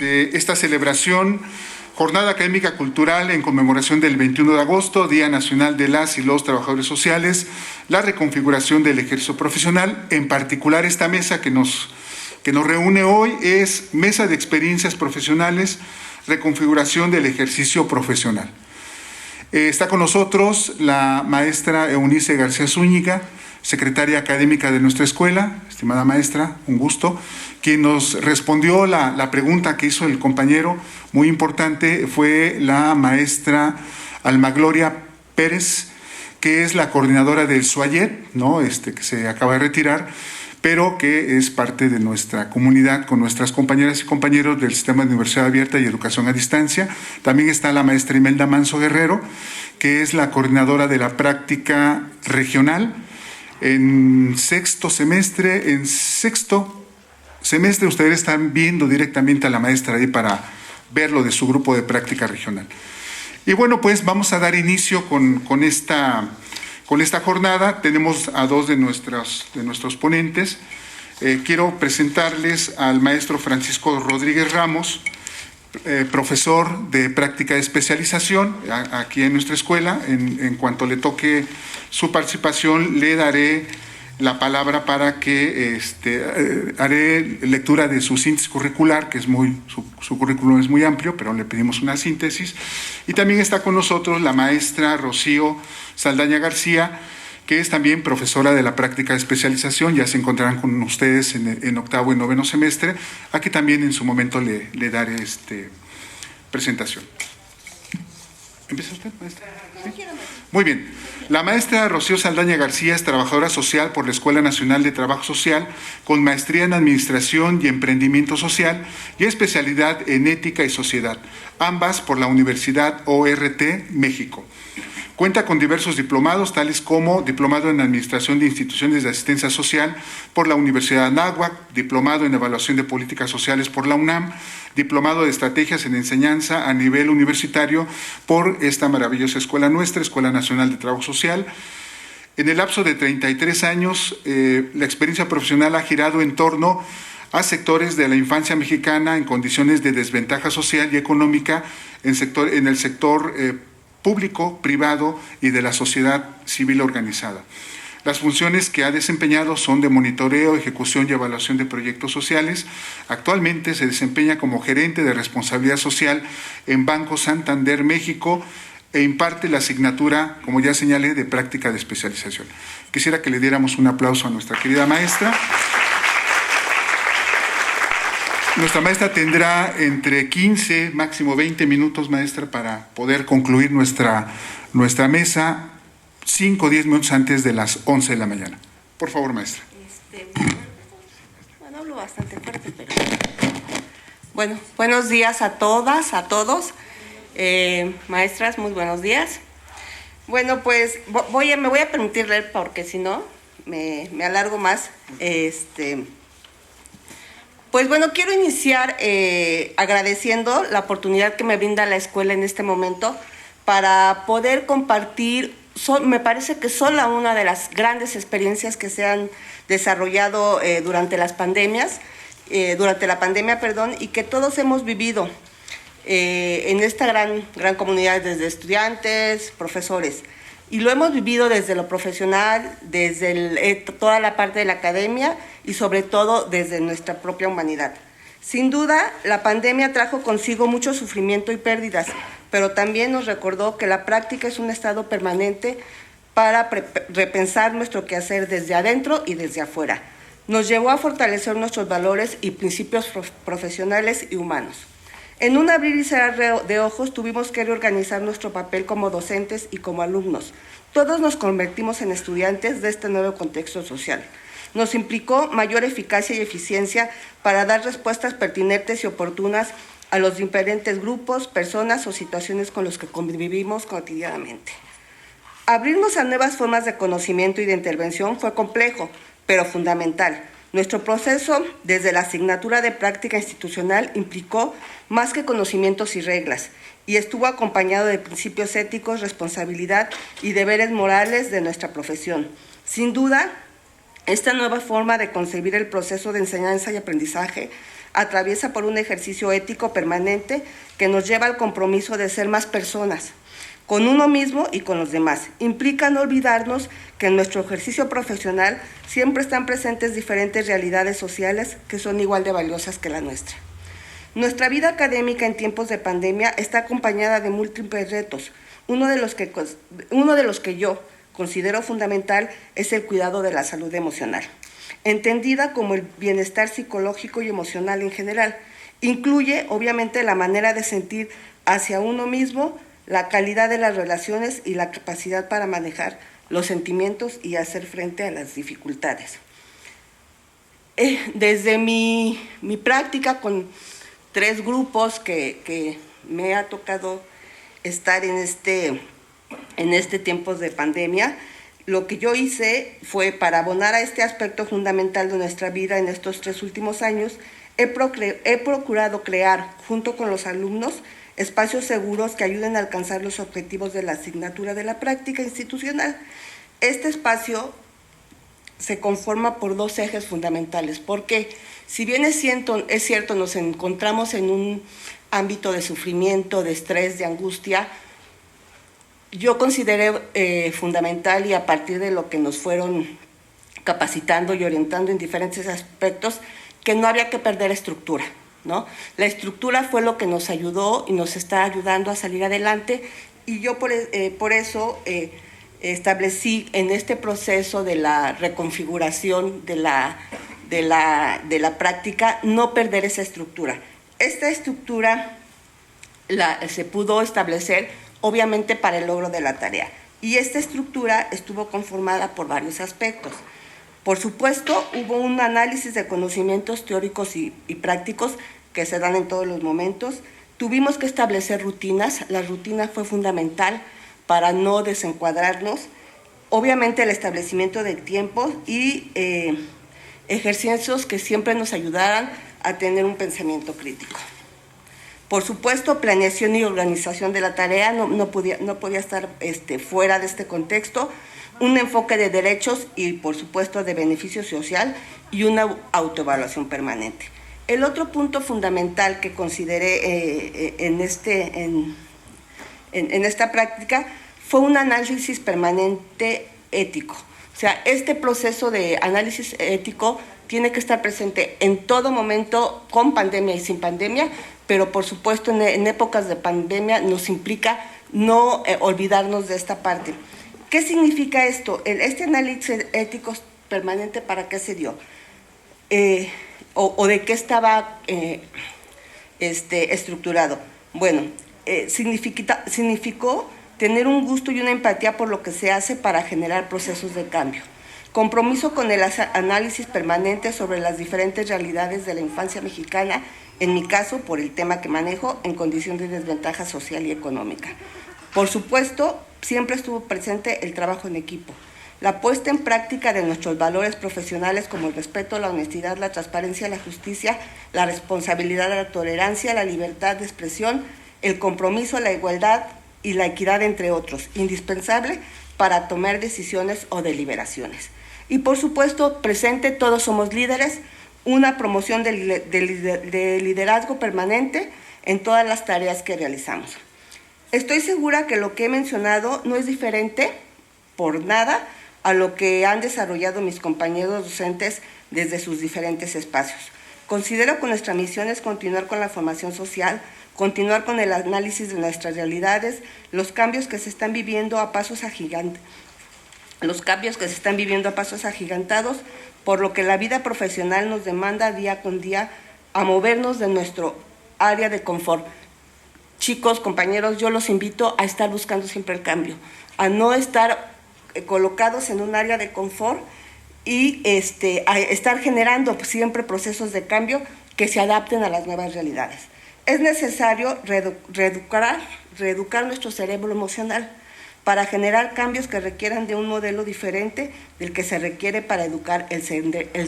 esta celebración, Jornada Académica Cultural en conmemoración del 21 de agosto, Día Nacional de las y los Trabajadores Sociales, la reconfiguración del ejercicio profesional. En particular, esta mesa que nos reúne hoy es Mesa de Experiencias Profesionales, reconfiguración del ejercicio profesional. Está con nosotros la maestra Eunice García Zúñiga, secretaria académica de nuestra escuela. Estimada maestra, un gusto. Quien nos respondió la pregunta que hizo el compañero, muy importante, fue la maestra Alma Gloria Pérez, que es la coordinadora del SUAYET, ¿no? Que se acaba de retirar, pero que es parte de nuestra comunidad con nuestras compañeras y compañeros del Sistema de Universidad Abierta y Educación a Distancia. También está la maestra Imelda Manso Guerrero, que es la coordinadora de la práctica regional. En sexto semestre ustedes están viendo directamente a la maestra ahí para ver lo de su grupo de práctica regional. Y bueno, pues vamos a dar inicio con esta jornada. Tenemos a dos de nuestros ponentes. Quiero presentarles al maestro Francisco Rodríguez Ramos, profesor de práctica de especialización aquí en nuestra escuela. En cuanto le toque su participación, le daré la palabra para que haré lectura de su síntesis curricular, que es su currículum es muy amplio, pero le pedimos una síntesis. Y también está con nosotros la maestra Rocío Saldaña García, que es también profesora de la práctica de especialización. Ya se encontrarán con ustedes en octavo y noveno semestre. Aquí también en su momento le daré presentación. ¿Empieza usted, maestra? ¿Sí? Muy bien. La maestra Rocío Saldaña García es trabajadora social por la Escuela Nacional de Trabajo Social, con maestría en Administración y Emprendimiento Social y especialidad en Ética y Sociedad, ambas por la Universidad ORT, México. Cuenta con diversos diplomados, tales como diplomado en Administración de Instituciones de Asistencia Social por la Universidad de Anáhuac, diplomado en Evaluación de Políticas Sociales por la UNAM, diplomado de Estrategias en Enseñanza a nivel universitario por esta maravillosa escuela nuestra, Escuela Nacional de Trabajo Social. En el lapso de 33 años, la experiencia profesional ha girado en torno a sectores de la infancia mexicana en condiciones de desventaja social y económica en el sector público, privado y de la sociedad civil organizada. Las funciones que ha desempeñado son de monitoreo, ejecución y evaluación de proyectos sociales. Actualmente se desempeña como gerente de responsabilidad social en Banco Santander, México, e imparte la asignatura, como ya señalé, de práctica de especialización. Quisiera que le diéramos un aplauso a nuestra querida maestra. Nuestra maestra tendrá entre 15, máximo 20 minutos, maestra, para poder concluir nuestra mesa 5 o 10 minutos antes de las 11 de la mañana. Por favor, maestra. Bueno, hablo bastante fuerte, pero... Bueno, buenos días a todas, a todos. Maestras, muy buenos días. Bueno, pues me voy a permitir leer porque si no, me alargo más. Pues bueno, quiero iniciar agradeciendo la oportunidad que me brinda la escuela en este momento para poder compartir, me parece que solo una de las grandes experiencias que se han desarrollado durante la pandemia, y que todos hemos vivido en esta gran comunidad, desde estudiantes, profesores. Y lo hemos vivido desde lo profesional, desde toda la parte de la academia y sobre todo desde nuestra propia humanidad. Sin duda, la pandemia trajo consigo mucho sufrimiento y pérdidas, pero también nos recordó que la práctica es un estado permanente para repensar nuestro quehacer desde adentro y desde afuera. Nos llevó a fortalecer nuestros valores y principios profesionales y humanos. En un abrir y cerrar de ojos tuvimos que reorganizar nuestro papel como docentes y como alumnos. Todos nos convertimos en estudiantes de este nuevo contexto social. Nos implicó mayor eficacia y eficiencia para dar respuestas pertinentes y oportunas a los diferentes grupos, personas o situaciones con los que convivimos cotidianamente. Abrirnos a nuevas formas de conocimiento y de intervención fue complejo, pero fundamental. Nuestro proceso, desde la asignatura de práctica institucional, implicó más que conocimientos y reglas, y estuvo acompañado de principios éticos, responsabilidad y deberes morales de nuestra profesión. Sin duda, esta nueva forma de concebir el proceso de enseñanza y aprendizaje atraviesa por un ejercicio ético permanente que nos lleva al compromiso de ser más personas, con uno mismo y con los demás. Implica no olvidarnos que en nuestro ejercicio profesional siempre están presentes diferentes realidades sociales que son igual de valiosas que la nuestra. Nuestra vida académica en tiempos de pandemia está acompañada de múltiples retos. Uno de los que yo considero fundamental es el cuidado de la salud emocional, entendida como el bienestar psicológico y emocional en general. Incluye, obviamente, la manera de sentir hacia uno mismo, la calidad de las relaciones y la capacidad para manejar los sentimientos y hacer frente a las dificultades. Desde mi práctica con 3 grupos que me ha tocado estar en este tiempo de pandemia, lo que yo hice fue, para abonar a este aspecto fundamental de nuestra vida en estos 3 últimos años, he procurado crear, junto con los alumnos, espacios seguros que ayuden a alcanzar los objetivos de la asignatura de la práctica institucional. Este espacio se conforma por 2 ejes fundamentales, porque si bien es cierto, nos encontramos en un ámbito de sufrimiento, de estrés, de angustia, yo consideré fundamental, y a partir de lo que nos fueron capacitando y orientando en diferentes aspectos, que no había que perder estructura, ¿no? La estructura fue lo que nos ayudó y nos está ayudando a salir adelante, y yo por eso establecí en este proceso de la reconfiguración de la práctica no perder esa estructura. Esta estructura se pudo establecer obviamente para el logro de la tarea, y esta estructura estuvo conformada por varios aspectos. Por supuesto, hubo un análisis de conocimientos teóricos y prácticos que se dan en todos los momentos. Tuvimos que establecer rutinas. La rutina fue fundamental para no desencuadrarnos. Obviamente el establecimiento de tiempos y ejercicios que siempre nos ayudaran a tener un pensamiento crítico. Por supuesto, planeación y organización de la tarea no podía estar fuera de este contexto. Un enfoque de derechos y, por supuesto, de beneficio social, y una autoevaluación permanente. El otro punto fundamental que consideré en esta práctica fue un análisis permanente ético. O sea, este proceso de análisis ético tiene que estar presente en todo momento, con pandemia y sin pandemia, pero por supuesto en épocas de pandemia nos implica no olvidarnos de esta parte. ¿Qué significa esto? Este análisis ético permanente, ¿para qué se dio? ¿O de qué estaba estructurado? Bueno, significó tener un gusto y una empatía por lo que se hace para generar procesos de cambio. Compromiso con el análisis permanente sobre las diferentes realidades de la infancia mexicana, en mi caso, por el tema que manejo, en condición de desventaja social y económica. Por supuesto, siempre estuvo presente el trabajo en equipo, la puesta en práctica de nuestros valores profesionales como el respeto, la honestidad, la transparencia, la justicia, la responsabilidad, la tolerancia, la libertad de expresión, el compromiso, la igualdad y la equidad, entre otros, indispensable para tomar decisiones o deliberaciones. Y por supuesto, presente, todos somos líderes, una promoción de liderazgo permanente en todas las tareas que realizamos. Estoy segura que lo que he mencionado no es diferente por nada a lo que han desarrollado mis compañeros docentes desde sus diferentes espacios. Considero que nuestra misión es continuar con la formación social, continuar con el análisis de nuestras realidades, los cambios que se están viviendo a pasos agigantados, por lo que la vida profesional nos demanda día con día a movernos de nuestro área de confort. Chicos, compañeros, yo los invito a estar buscando siempre el cambio, a no estar colocados en un área de confort y a estar generando siempre procesos de cambio que se adapten a las nuevas realidades. Es necesario reeducar nuestro cerebro emocional para generar cambios que requieran de un modelo diferente del que se requiere para educar el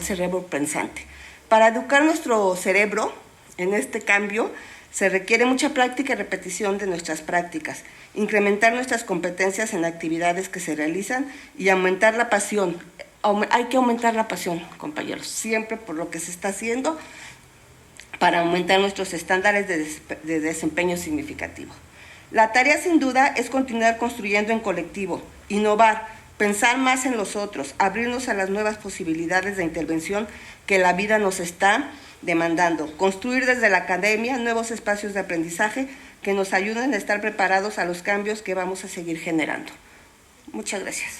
cerebro pensante. Para educar nuestro cerebro en este cambio, se requiere mucha práctica y repetición de nuestras prácticas, incrementar nuestras competencias en actividades que se realizan y aumentar la pasión. Hay que aumentar la pasión, compañeros, siempre por lo que se está haciendo. para aumentar nuestros estándares de desempeño significativo. La tarea sin duda es continuar construyendo en colectivo, innovar, pensar más en los otros, abrirnos a las nuevas posibilidades de intervención que la vida nos está demandando, construir desde la academia nuevos espacios de aprendizaje que nos ayuden a estar preparados a los cambios que vamos a seguir generando. Muchas gracias.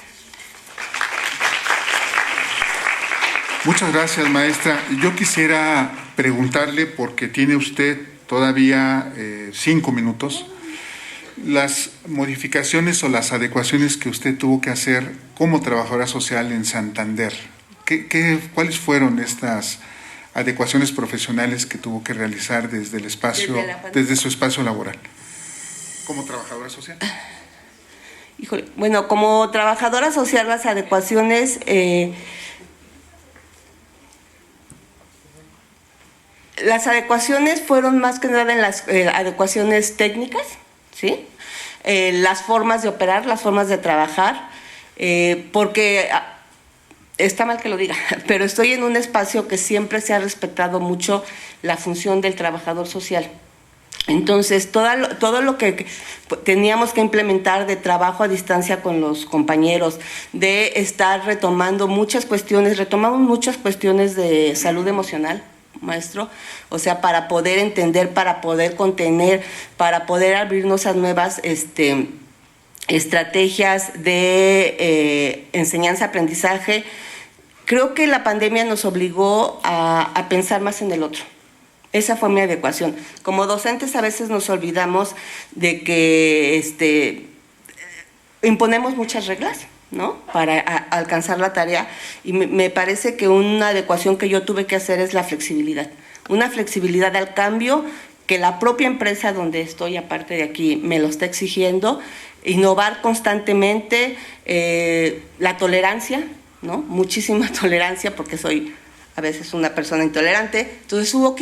Muchas gracias, maestra. Yo quisiera preguntarle, porque tiene usted todavía 5 minutos, las modificaciones o las adecuaciones que usted tuvo que hacer como trabajadora social en Santander. ¿Cuáles fueron estas adecuaciones profesionales que tuvo que realizar desde el espacio, desde su espacio laboral, como trabajadora social? Híjole, bueno, como trabajadora social, las adecuaciones, fueron más que nada en las adecuaciones técnicas, ¿sí? Las formas de operar, las formas de trabajar, porque está mal que lo diga, pero estoy en un espacio que siempre se ha respetado mucho la función del trabajador social. Entonces, todo lo que teníamos que implementar de trabajo a distancia con los compañeros, de estar retomamos muchas cuestiones de salud emocional, maestro, o sea, para poder entender, para poder contener, para poder abrirnos a nuevas estrategias de enseñanza-aprendizaje. Creo que la pandemia nos obligó a pensar más en el otro. Esa fue mi adecuación. Como docentes a veces nos olvidamos de que imponemos muchas reglas, ¿no?, para alcanzar la tarea, y me parece que una adecuación que yo tuve que hacer es la flexibilidad. Una flexibilidad al cambio que la propia empresa donde estoy, aparte de aquí, me lo está exigiendo. Innovar constantemente, la tolerancia, ¿no? Muchísima tolerancia, porque soy a veces una persona intolerante. Entonces hubo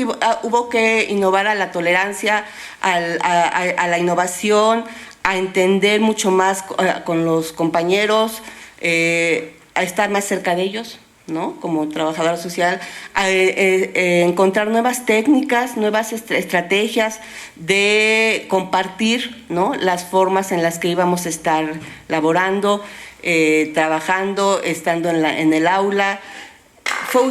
que innovar a la tolerancia, a la innovación, a entender mucho más con los compañeros, a estar más cerca de ellos, ¿no?, como trabajadora social, a encontrar nuevas técnicas, nuevas estrategias de compartir, ¿no?, las formas en las que íbamos a estar laborando, trabajando, estando en el aula.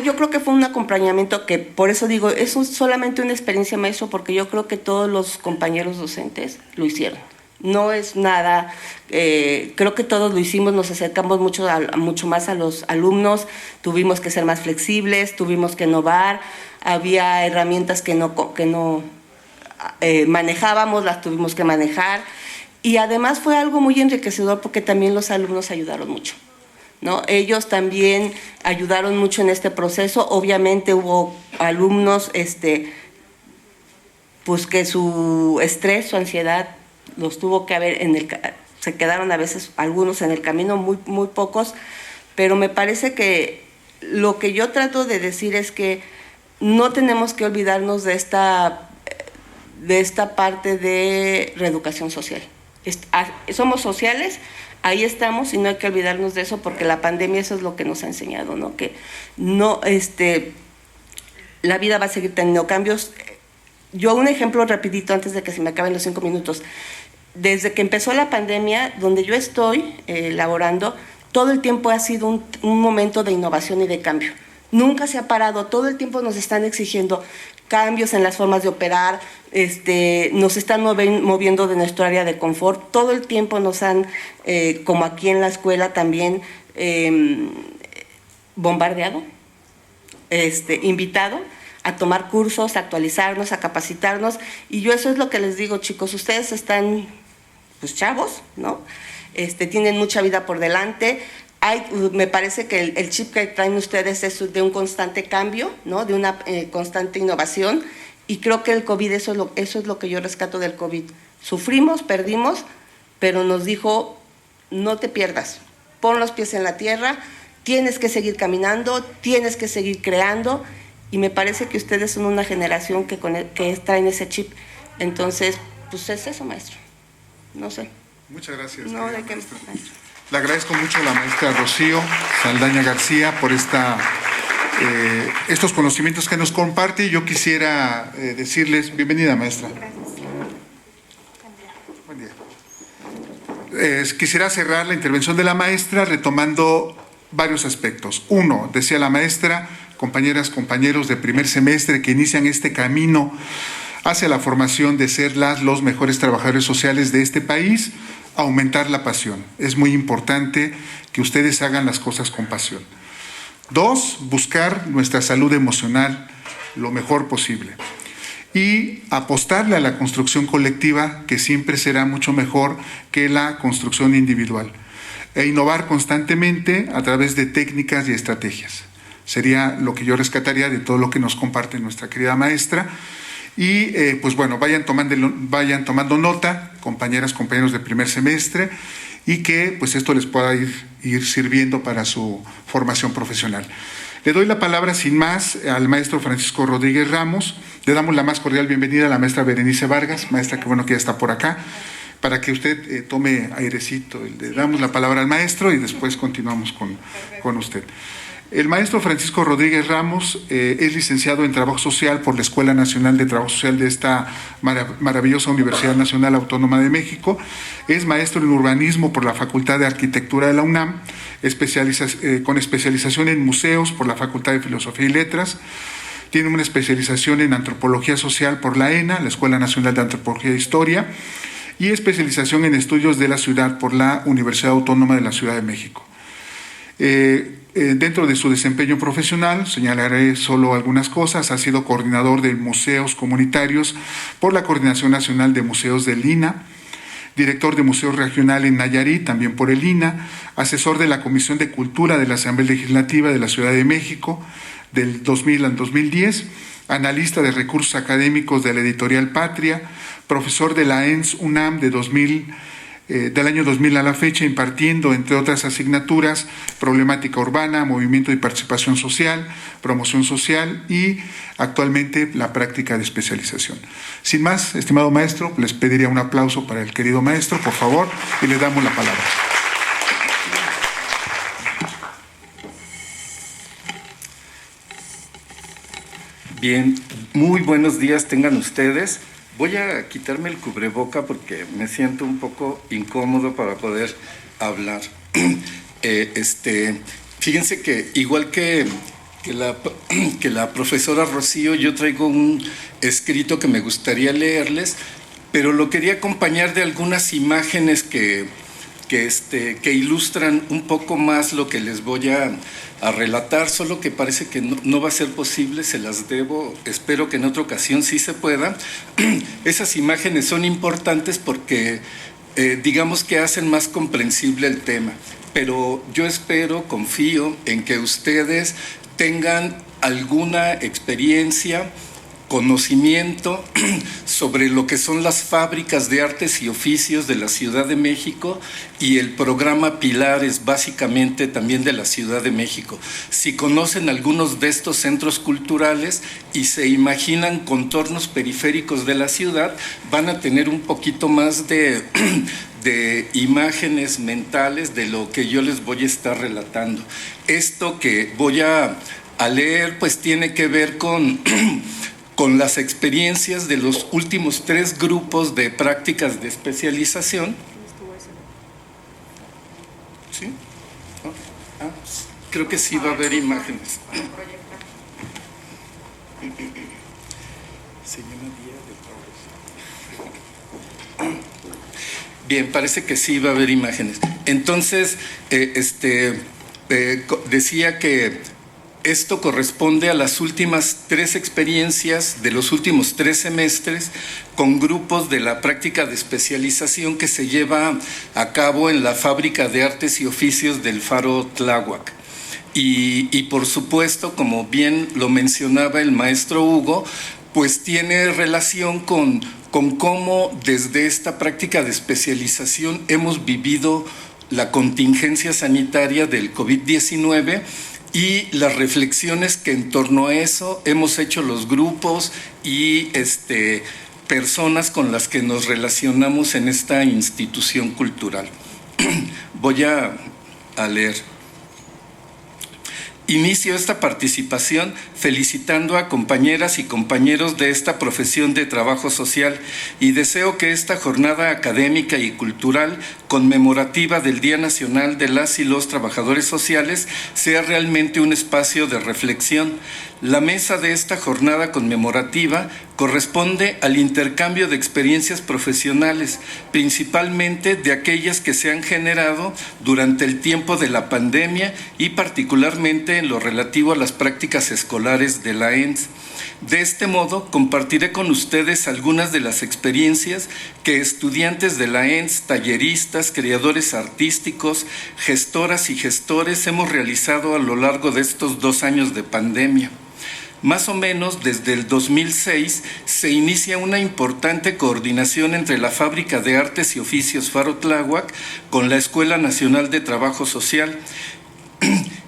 Yo creo que fue un acompañamiento que, por eso digo, es solamente una experiencia, maestro, porque yo creo que todos los compañeros docentes lo hicieron. No es nada, creo que todos lo hicimos, nos acercamos mucho más a los alumnos, tuvimos que ser más flexibles, tuvimos que innovar, había herramientas que no manejábamos, las tuvimos que manejar, y además fue algo muy enriquecedor porque también los alumnos ayudaron mucho, ¿no? Ellos también ayudaron mucho en este proceso. Obviamente hubo alumnos pues que su estrés, su ansiedad los tuvo que haber se quedaron a veces algunos en el camino, muy pocos, pero me parece que lo que yo trato de decir es que no tenemos que olvidarnos de esta parte de reeducación social. Somos sociales, ahí estamos, y no hay que olvidarnos de eso, porque la pandemia eso es lo que nos ha enseñado, ¿no?, que no, la vida va a seguir teniendo cambios. Yo un ejemplo rapidito antes de que se me acaben los 5 minutos. Desde que empezó la pandemia, donde yo estoy laborando, todo el tiempo ha sido un momento de innovación y de cambio. Nunca se ha parado, todo el tiempo nos están exigiendo cambios en las formas de operar, nos están moviendo de nuestro área de confort, todo el tiempo nos han, como aquí en la escuela también, bombardeado, invitado a tomar cursos, a actualizarnos, a capacitarnos, y yo eso es lo que les digo, chicos, ustedes están pues chavos, ¿no? Tienen mucha vida por delante. Me parece que el chip que traen ustedes es de un constante cambio, ¿no?, de una constante innovación, y creo que el COVID, eso es lo que yo rescato del COVID. Sufrimos, perdimos, pero nos dijo, no te pierdas, pon los pies en la tierra, tienes que seguir caminando, tienes que seguir creando, y me parece que ustedes son una generación que traen ese chip. Entonces, pues es eso, maestro. No sé. Muchas gracias. No, ¿de qué, maestro? Le agradezco mucho a la maestra Rocío Saldaña García por esta estos conocimientos que nos comparte. Yo quisiera decirles, bienvenida maestra. Gracias. Buen día. Quisiera cerrar la intervención de la maestra retomando varios aspectos. Uno, decía la maestra, compañeras, compañeros de primer semestre que inician este camino hacia la formación de ser los mejores trabajadores sociales de este país, aumentar la pasión. Es muy importante que ustedes hagan las cosas con pasión. Dos, buscar nuestra salud emocional lo mejor posible y apostarle a la construcción colectiva, que siempre será mucho mejor que la construcción individual, e innovar constantemente a través de técnicas y estrategias. Sería lo que yo rescataría de todo lo que nos comparte nuestra querida maestra. Y pues bueno, vayan tomando nota, compañeras, compañeros de primer semestre, y que pues esto les pueda ir sirviendo para su formación profesional. Le doy la palabra sin más al maestro Francisco Rodríguez Ramos. Le damos la más cordial bienvenida a la maestra Berenice Vargas, maestra que bueno que ya está por acá, para que usted tome airecito. Le damos la palabra al maestro y después continuamos con usted. El maestro Francisco Rodríguez Ramos es licenciado en Trabajo Social por la Escuela Nacional de Trabajo Social de esta maravillosa Universidad Nacional Autónoma de México. Es maestro en Urbanismo por la Facultad de Arquitectura de la UNAM, con especialización en Museos por la Facultad de Filosofía y Letras. Tiene una especialización en Antropología Social por la ENA, la Escuela Nacional de Antropología e Historia, y especialización en Estudios de la Ciudad por la Universidad Autónoma de la Ciudad de México. Dentro de su desempeño profesional, señalaré solo algunas cosas. Ha sido coordinador de museos comunitarios por la Coordinación Nacional de Museos del INA, director de Museo Regional en Nayarit, también por el INA, asesor de la Comisión de Cultura de la Asamblea Legislativa de la Ciudad de México del 2000 al 2010, analista de recursos académicos de la editorial Patria, profesor de la ENS UNAM del año 2000 a la fecha, impartiendo, entre otras asignaturas, problemática urbana, movimiento y participación social, promoción social y actualmente la práctica de especialización. Sin más, estimado maestro, les pediría un aplauso para el querido maestro, por favor, y le damos la palabra. Bien, muy buenos días tengan ustedes. Voy a quitarme el cubreboca porque me siento un poco incómodo para poder hablar. Fíjense que igual que la profesora Rocío, yo traigo un escrito que me gustaría leerles, pero lo quería acompañar de algunas imágenes que ilustran un poco más lo que les voy a relatar, solo que parece que no va a ser posible, se las debo, espero que en otra ocasión sí se pueda. Esas imágenes son importantes porque digamos que hacen más comprensible el tema, pero yo espero, confío en que ustedes tengan alguna experiencia, conocimiento sobre lo que son las fábricas de artes y oficios de la Ciudad de México y el programa Pilares, básicamente también de la Ciudad de México. Si conocen algunos de estos centros culturales y se imaginan contornos periféricos de la ciudad, van a tener un poquito más de imágenes mentales de lo que yo les voy a estar relatando. Esto que voy a leer pues tiene que ver con las experiencias de los últimos 3 grupos de prácticas de especialización. ¿Sí? Creo que sí va a haber imágenes. Se llama Día de Todos. Bien, parece que sí va a haber imágenes. Entonces, decía que esto corresponde a las últimas 3 experiencias de los últimos 3 semestres con grupos de la práctica de especialización que se lleva a cabo en la Fábrica de Artes y Oficios del Faro Tláhuac. Y por supuesto, como bien lo mencionaba el maestro Hugo, pues tiene relación con cómo desde esta práctica de especialización hemos vivido la contingencia sanitaria del COVID-19 y las reflexiones que en torno a eso hemos hecho los grupos y personas con las que nos relacionamos en esta institución cultural. Voy a leer. Inicio esta participación felicitando a compañeras y compañeros de esta profesión de trabajo social y deseo que esta jornada académica y cultural conmemorativa del Día Nacional de las y los Trabajadores Sociales sea realmente un espacio de reflexión. La mesa de esta jornada conmemorativa corresponde al intercambio de experiencias profesionales, principalmente de aquellas que se han generado durante el tiempo de la pandemia y particularmente en lo relativo a las prácticas escolares de la ENS. De este modo, compartiré con ustedes algunas de las experiencias que estudiantes de la ENS, talleristas, creadores artísticos, gestoras y gestores hemos realizado a lo largo de estos 2 años de pandemia. Más o menos desde el 2006 se inicia una importante coordinación entre la Fábrica de Artes y Oficios Faro Tláhuac con la Escuela Nacional de Trabajo Social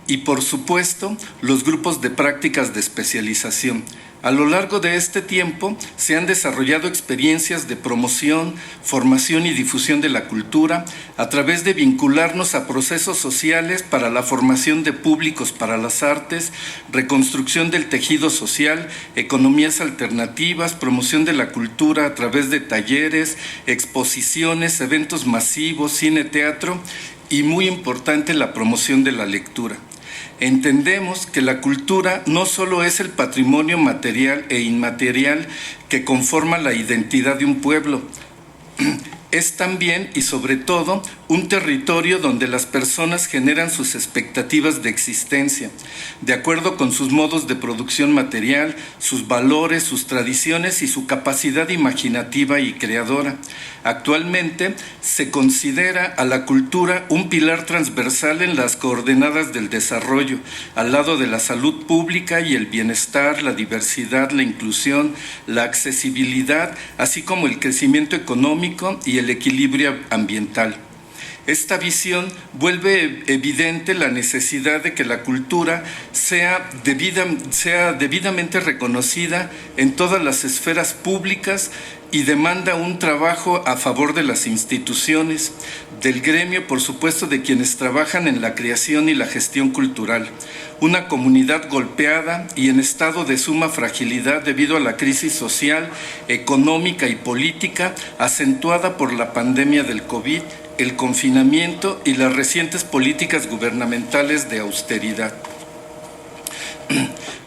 y, por supuesto, los grupos de prácticas de especialización. A lo largo de este tiempo se han desarrollado experiencias de promoción, formación y difusión de la cultura a través de vincularnos a procesos sociales para la formación de públicos para las artes, reconstrucción del tejido social, economías alternativas, promoción de la cultura a través de talleres, exposiciones, eventos masivos, cine, teatro y, muy importante, la promoción de la lectura. Entendemos que la cultura no solo es el patrimonio material e inmaterial que conforma la identidad de un pueblo, es también y sobre todo un territorio donde las personas generan sus expectativas de existencia, de acuerdo con sus modos de producción material, sus valores, sus tradiciones y su capacidad imaginativa y creadora. Actualmente se considera a la cultura un pilar transversal en las coordenadas del desarrollo, al lado de la salud pública y el bienestar, la diversidad, la inclusión, la accesibilidad, así como el crecimiento económico y el equilibrio ambiental. Esta visión vuelve evidente la necesidad de que la cultura sea debidamente reconocida en todas las esferas públicas y demanda un trabajo a favor de las instituciones, del gremio, por supuesto, de quienes trabajan en la creación y la gestión cultural. Una comunidad golpeada y en estado de suma fragilidad debido a la crisis social, económica y política acentuada por la pandemia del COVID, el confinamiento y las recientes políticas gubernamentales de austeridad.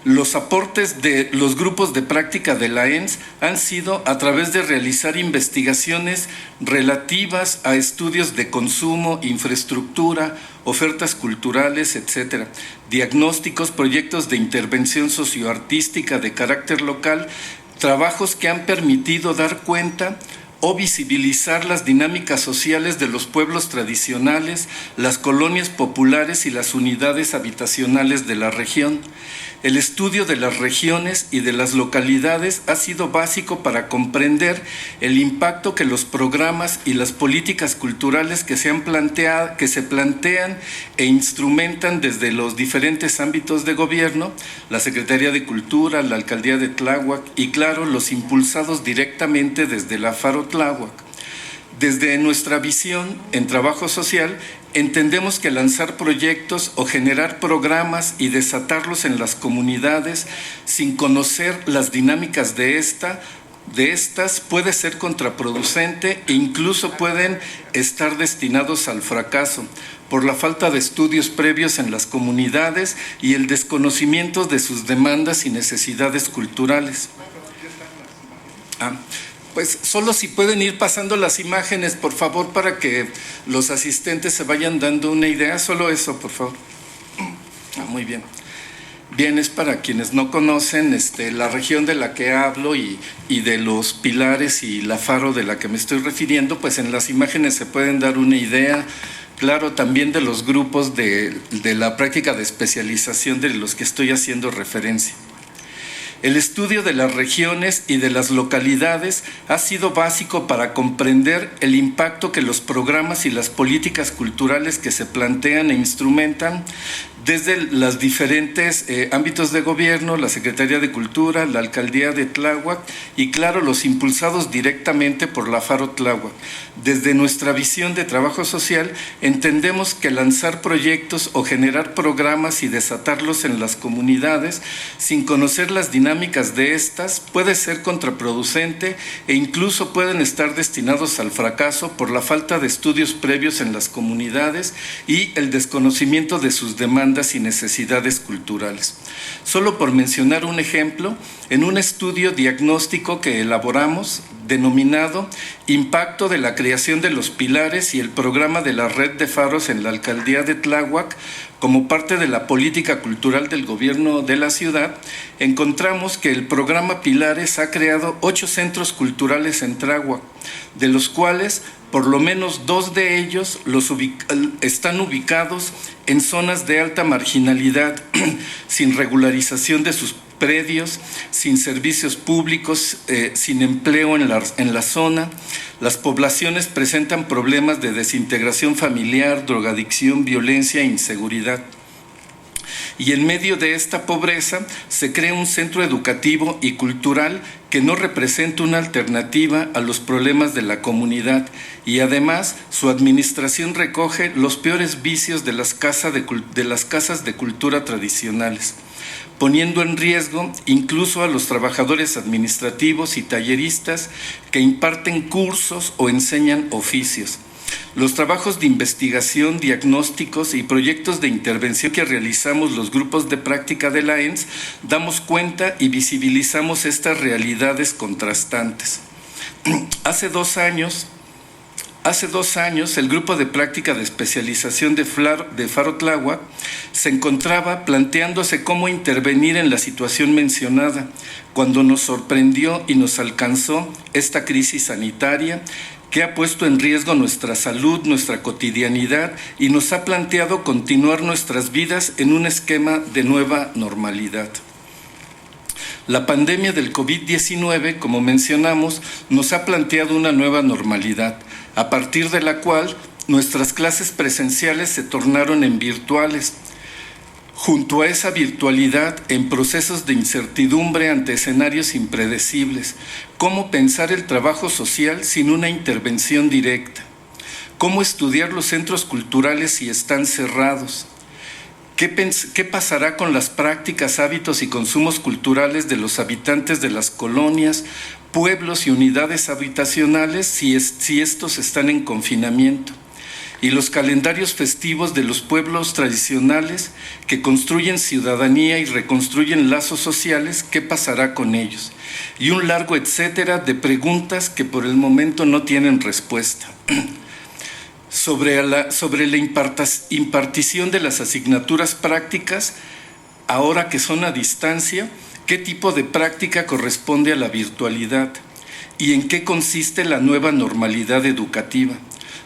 Los aportes de los grupos de práctica de la ENS han sido a través de realizar investigaciones relativas a estudios de consumo, infraestructura, ofertas culturales, etcétera, diagnósticos, proyectos de intervención socioartística de carácter local, trabajos que han permitido dar cuenta o visibilizar las dinámicas sociales de los pueblos tradicionales, las colonias populares y las unidades habitacionales de la región. El estudio de las regiones y de las localidades ha sido básico para comprender el impacto que los programas y las políticas culturales que se plantean e instrumentan desde los diferentes ámbitos de gobierno, la Secretaría de Cultura, la Alcaldía de Tláhuac y, claro, los impulsados directamente desde la Faro Tláhuac. Desde nuestra visión en trabajo social, entendemos que lanzar proyectos o generar programas y desatarlos en las comunidades sin conocer las dinámicas de estas puede ser contraproducente e incluso pueden estar destinados al fracaso por la falta de estudios previos en las comunidades y el desconocimiento de sus demandas y necesidades culturales. Pues solo si pueden ir pasando las imágenes, por favor, para que los asistentes se vayan dando una idea. Solo eso, por favor. Muy bien. Bien, es para quienes no conocen la región de la que hablo y de los pilares y la Faro de la que me estoy refiriendo, pues en las imágenes se pueden dar una idea, claro, también de los grupos de la práctica de especialización de los que estoy haciendo referencia. El estudio de las regiones y de las localidades ha sido básico para comprender el impacto que los programas y las políticas culturales que se plantean e instrumentan desde los diferentes ámbitos de gobierno, la Secretaría de Cultura, la Alcaldía de Tláhuac y, claro, los impulsados directamente por la Faro Tláhuac. Desde nuestra visión de trabajo social, entendemos que lanzar proyectos o generar programas y desatarlos en las comunidades sin conocer las dinámicas de estas puede ser contraproducente e incluso pueden estar destinados al fracaso por la falta de estudios previos en las comunidades y el desconocimiento de sus demandas y necesidades culturales. Solo por mencionar un ejemplo, en un estudio diagnóstico que elaboramos denominado Impacto de la creación de los pilares y el programa de la red de faros en la Alcaldía de Tláhuac como parte de la política cultural del gobierno de la ciudad, encontramos que el programa Pilares ha creado 8 centros culturales en Tláhuac, de los cuales por lo menos 2 de ellos están ubicados en zonas de alta marginalidad, sin regularización de sus predios, sin servicios públicos, sin empleo en la zona. Las poblaciones presentan problemas de desintegración familiar, drogadicción, violencia e inseguridad. Y en medio de esta pobreza se crea un centro educativo y cultural que no representa una alternativa a los problemas de la comunidad y además su administración recoge los peores vicios de las casas de cultura tradicionales, poniendo en riesgo incluso a los trabajadores administrativos y talleristas que imparten cursos o enseñan oficios. Los trabajos de investigación, diagnósticos y proyectos de intervención que realizamos los grupos de práctica de la ENS damos cuenta y visibilizamos estas realidades contrastantes. Hace dos años, el grupo de práctica de especialización de Faro Tláhuac se encontraba planteándose cómo intervenir en la situación mencionada, cuando nos sorprendió y nos alcanzó esta crisis sanitaria que ha puesto en riesgo nuestra salud, nuestra cotidianidad y nos ha planteado continuar nuestras vidas en un esquema de nueva normalidad. La pandemia del COVID-19, como mencionamos, nos ha planteado una nueva normalidad, a partir de la cual nuestras clases presenciales se tornaron en virtuales. Junto a esa virtualidad, en procesos de incertidumbre ante escenarios impredecibles, ¿cómo pensar el trabajo social sin una intervención directa? ¿Cómo estudiar los centros culturales si están cerrados? ¿Qué pasará con las prácticas, hábitos y consumos culturales de los habitantes de las colonias, pueblos y unidades habitacionales si estos están en confinamiento? Y los calendarios festivos de los pueblos tradicionales que construyen ciudadanía y reconstruyen lazos sociales, ¿qué pasará con ellos? Y un largo etcétera de preguntas que por el momento no tienen respuesta. Sobre la impartición de las asignaturas prácticas, ahora que son a distancia, ¿qué tipo de práctica corresponde a la virtualidad? ¿Y en qué consiste la nueva normalidad educativa?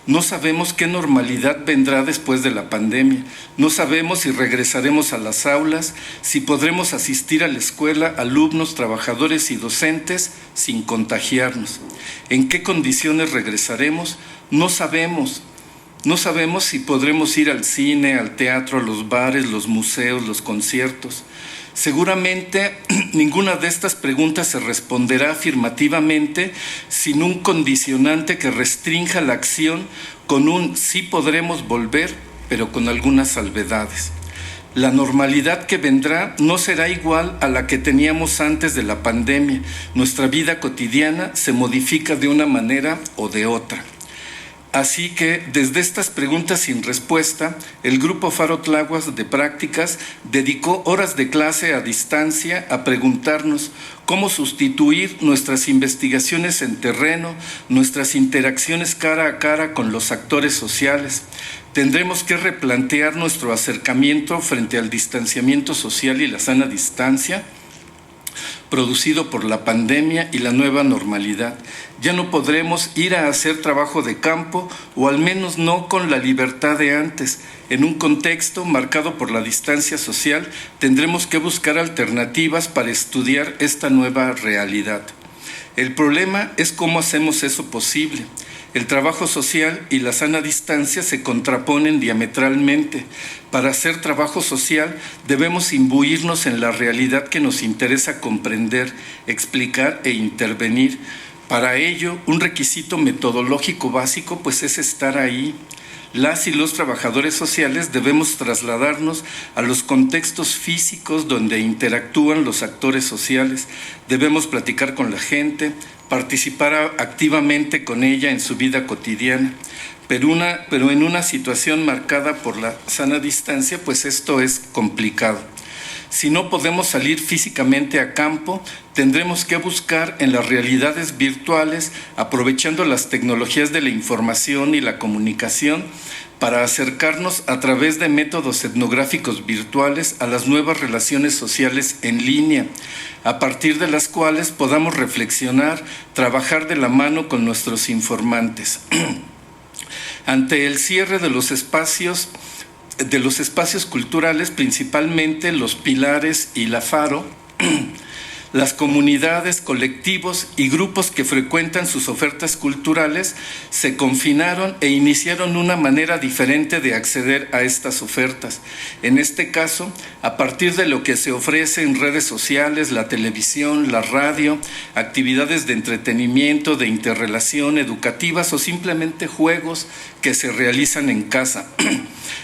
No sabemos qué normalidad vendrá después de la pandemia. No sabemos si regresaremos a las aulas, si podremos asistir a la escuela, alumnos, trabajadores y docentes sin contagiarnos. ¿En qué condiciones regresaremos? No sabemos. No sabemos si podremos ir al cine, al teatro, a los bares, los museos, los conciertos. Seguramente ninguna de estas preguntas se responderá afirmativamente sin un condicionante que restrinja la acción con un sí podremos volver, pero con algunas salvedades. La normalidad que vendrá no será igual a la que teníamos antes de la pandemia. Nuestra vida cotidiana se modifica de una manera o de otra. Así que, desde estas preguntas sin respuesta, el Grupo Faro Tláhuac de Prácticas dedicó horas de clase a distancia a preguntarnos cómo sustituir nuestras investigaciones en terreno, nuestras interacciones cara a cara con los actores sociales. Tendremos que replantear nuestro acercamiento frente al distanciamiento social y la sana distancia producido por la pandemia y la nueva normalidad. Ya no podremos ir a hacer trabajo de campo, o al menos no con la libertad de antes. En un contexto marcado por la distancia social, tendremos que buscar alternativas para estudiar esta nueva realidad. El problema es cómo hacemos eso posible. El trabajo social y la sana distancia se contraponen diametralmente. Para hacer trabajo social debemos imbuirnos en la realidad que nos interesa comprender, explicar e intervenir. Para ello, un requisito metodológico básico pues es estar ahí. Las y los trabajadores sociales debemos trasladarnos a los contextos físicos donde interactúan los actores sociales. Debemos platicar con la gente, participar activamente con ella en su vida cotidiana. Pero en una situación marcada por la sana distancia, pues esto es complicado. Si no podemos salir físicamente a campo, tendremos que buscar en las realidades virtuales, aprovechando las tecnologías de la información y la comunicación, para acercarnos a través de métodos etnográficos virtuales a las nuevas relaciones sociales en línea, a partir de las cuales podamos reflexionar, trabajar de la mano con nuestros informantes. Ante el cierre de los espacios culturales, principalmente los pilares y la Faro, las comunidades, colectivos y grupos que frecuentan sus ofertas culturales se confinaron e iniciaron una manera diferente de acceder a estas ofertas. En este caso, a partir de lo que se ofrece en redes sociales, la televisión, la radio, actividades de entretenimiento, de interrelación, educativas o simplemente juegos que se realizan en casa.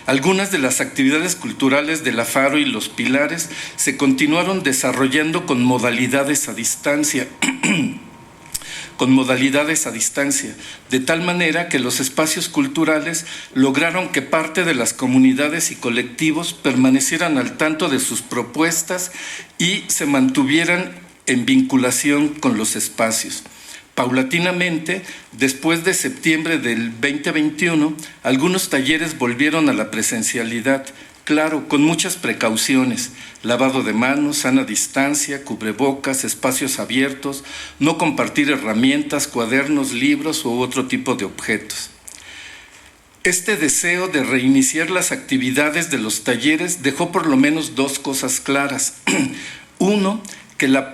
Algunas de las actividades culturales de la Faro y los Pilares se continuaron desarrollando con modalidades a distancia, de tal manera que los espacios culturales lograron que parte de las comunidades y colectivos permanecieran al tanto de sus propuestas y se mantuvieran en vinculación con los espacios. Paulatinamente, después de septiembre del 2021, algunos talleres volvieron a la presencialidad, claro, con muchas precauciones: lavado de manos, sana distancia, cubrebocas, espacios abiertos, no compartir herramientas, cuadernos, libros u otro tipo de objetos. Este deseo de reiniciar las actividades de los talleres dejó por lo menos dos cosas claras. Uno, que la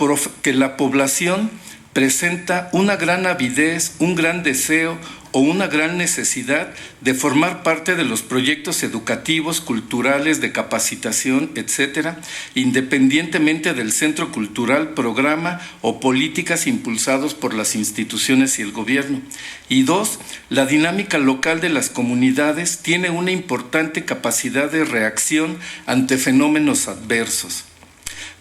población presenta una gran avidez, un gran deseo o una gran necesidad de formar parte de los proyectos educativos, culturales, de capacitación, etcétera, independientemente del centro cultural, programa o políticas impulsados por las instituciones y el gobierno. Y dos, la dinámica local de las comunidades tiene una importante capacidad de reacción ante fenómenos adversos,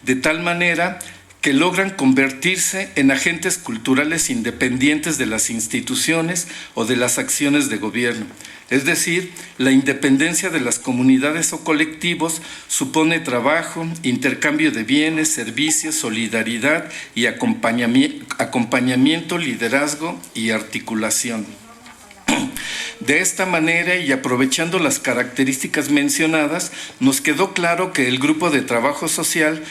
de tal manera que logran convertirse en agentes culturales independientes de las instituciones o de las acciones de gobierno. Es decir, la independencia de las comunidades o colectivos supone trabajo, intercambio de bienes, servicios, solidaridad y acompañamiento, liderazgo y articulación. De esta manera, y aprovechando las características mencionadas, nos quedó claro que el grupo de trabajo social,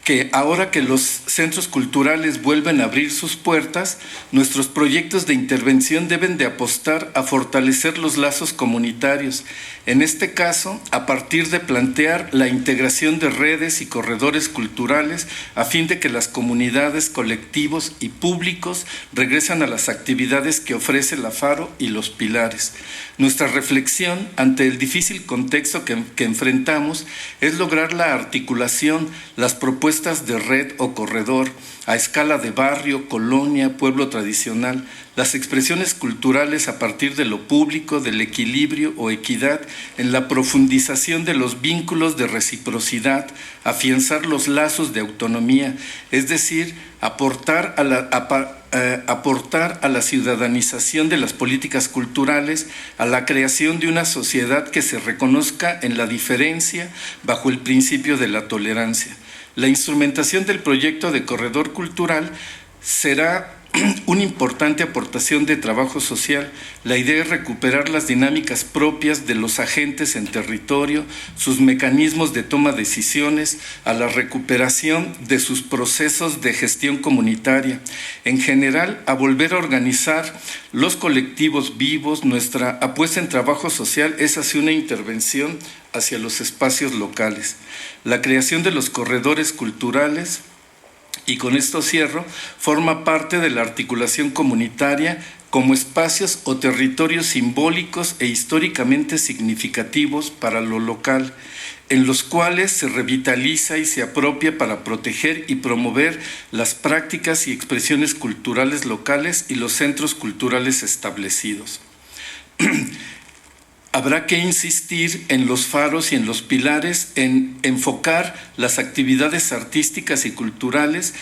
que ahora que los centros culturales vuelven a abrir sus puertas, nuestros proyectos de intervención deben de apostar a fortalecer los lazos comunitarios. En este caso, a partir de plantear la integración de redes y corredores culturales a fin de que las comunidades, colectivos y públicos regresen a las actividades que ofrece la Faro y los Pilares. Nuestra reflexión ante el difícil contexto que enfrentamos es lograr la articulación, las propuestas de red o corredor a escala de barrio, colonia, pueblo tradicional, las expresiones culturales a partir de lo público, del equilibrio o equidad, en la profundización de los vínculos de reciprocidad, afianzar los lazos de autonomía, es decir, aportar a la ciudadanización de las políticas culturales, a la creación de una sociedad que se reconozca en la diferencia bajo el principio de la tolerancia. La instrumentación del proyecto de corredor cultural será una importante aportación de trabajo social. La idea es recuperar las dinámicas propias de los agentes en territorio, sus mecanismos de toma de decisiones, a la recuperación de sus procesos de gestión comunitaria. En general, a volver a organizar los colectivos vivos. Nuestra apuesta en trabajo social es hacia una intervención hacia los espacios locales. La creación de los corredores culturales y con esto cierro, forma parte de la articulación comunitaria como espacios o territorios simbólicos e históricamente significativos para lo local, en los cuales se revitaliza y se apropia para proteger y promover las prácticas y expresiones culturales locales y los centros culturales establecidos. Habrá que insistir en los faros y en los pilares, en enfocar las actividades artísticas y culturales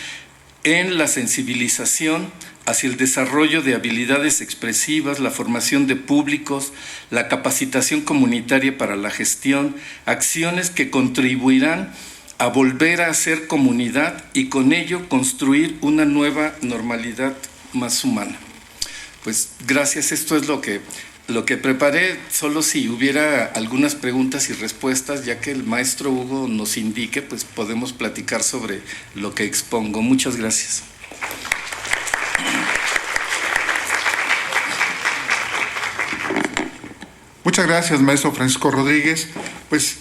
en la sensibilización hacia el desarrollo de habilidades expresivas, la formación de públicos, la capacitación comunitaria para la gestión, acciones que contribuirán a volver a ser comunidad y con ello construir una nueva normalidad más humana. Pues gracias, esto es lo que preparé, solo si hubiera algunas preguntas y respuestas, ya que el maestro Hugo nos indique, pues podemos platicar sobre lo que expongo. Muchas gracias. Muchas gracias, maestro Francisco Rodríguez. Pues,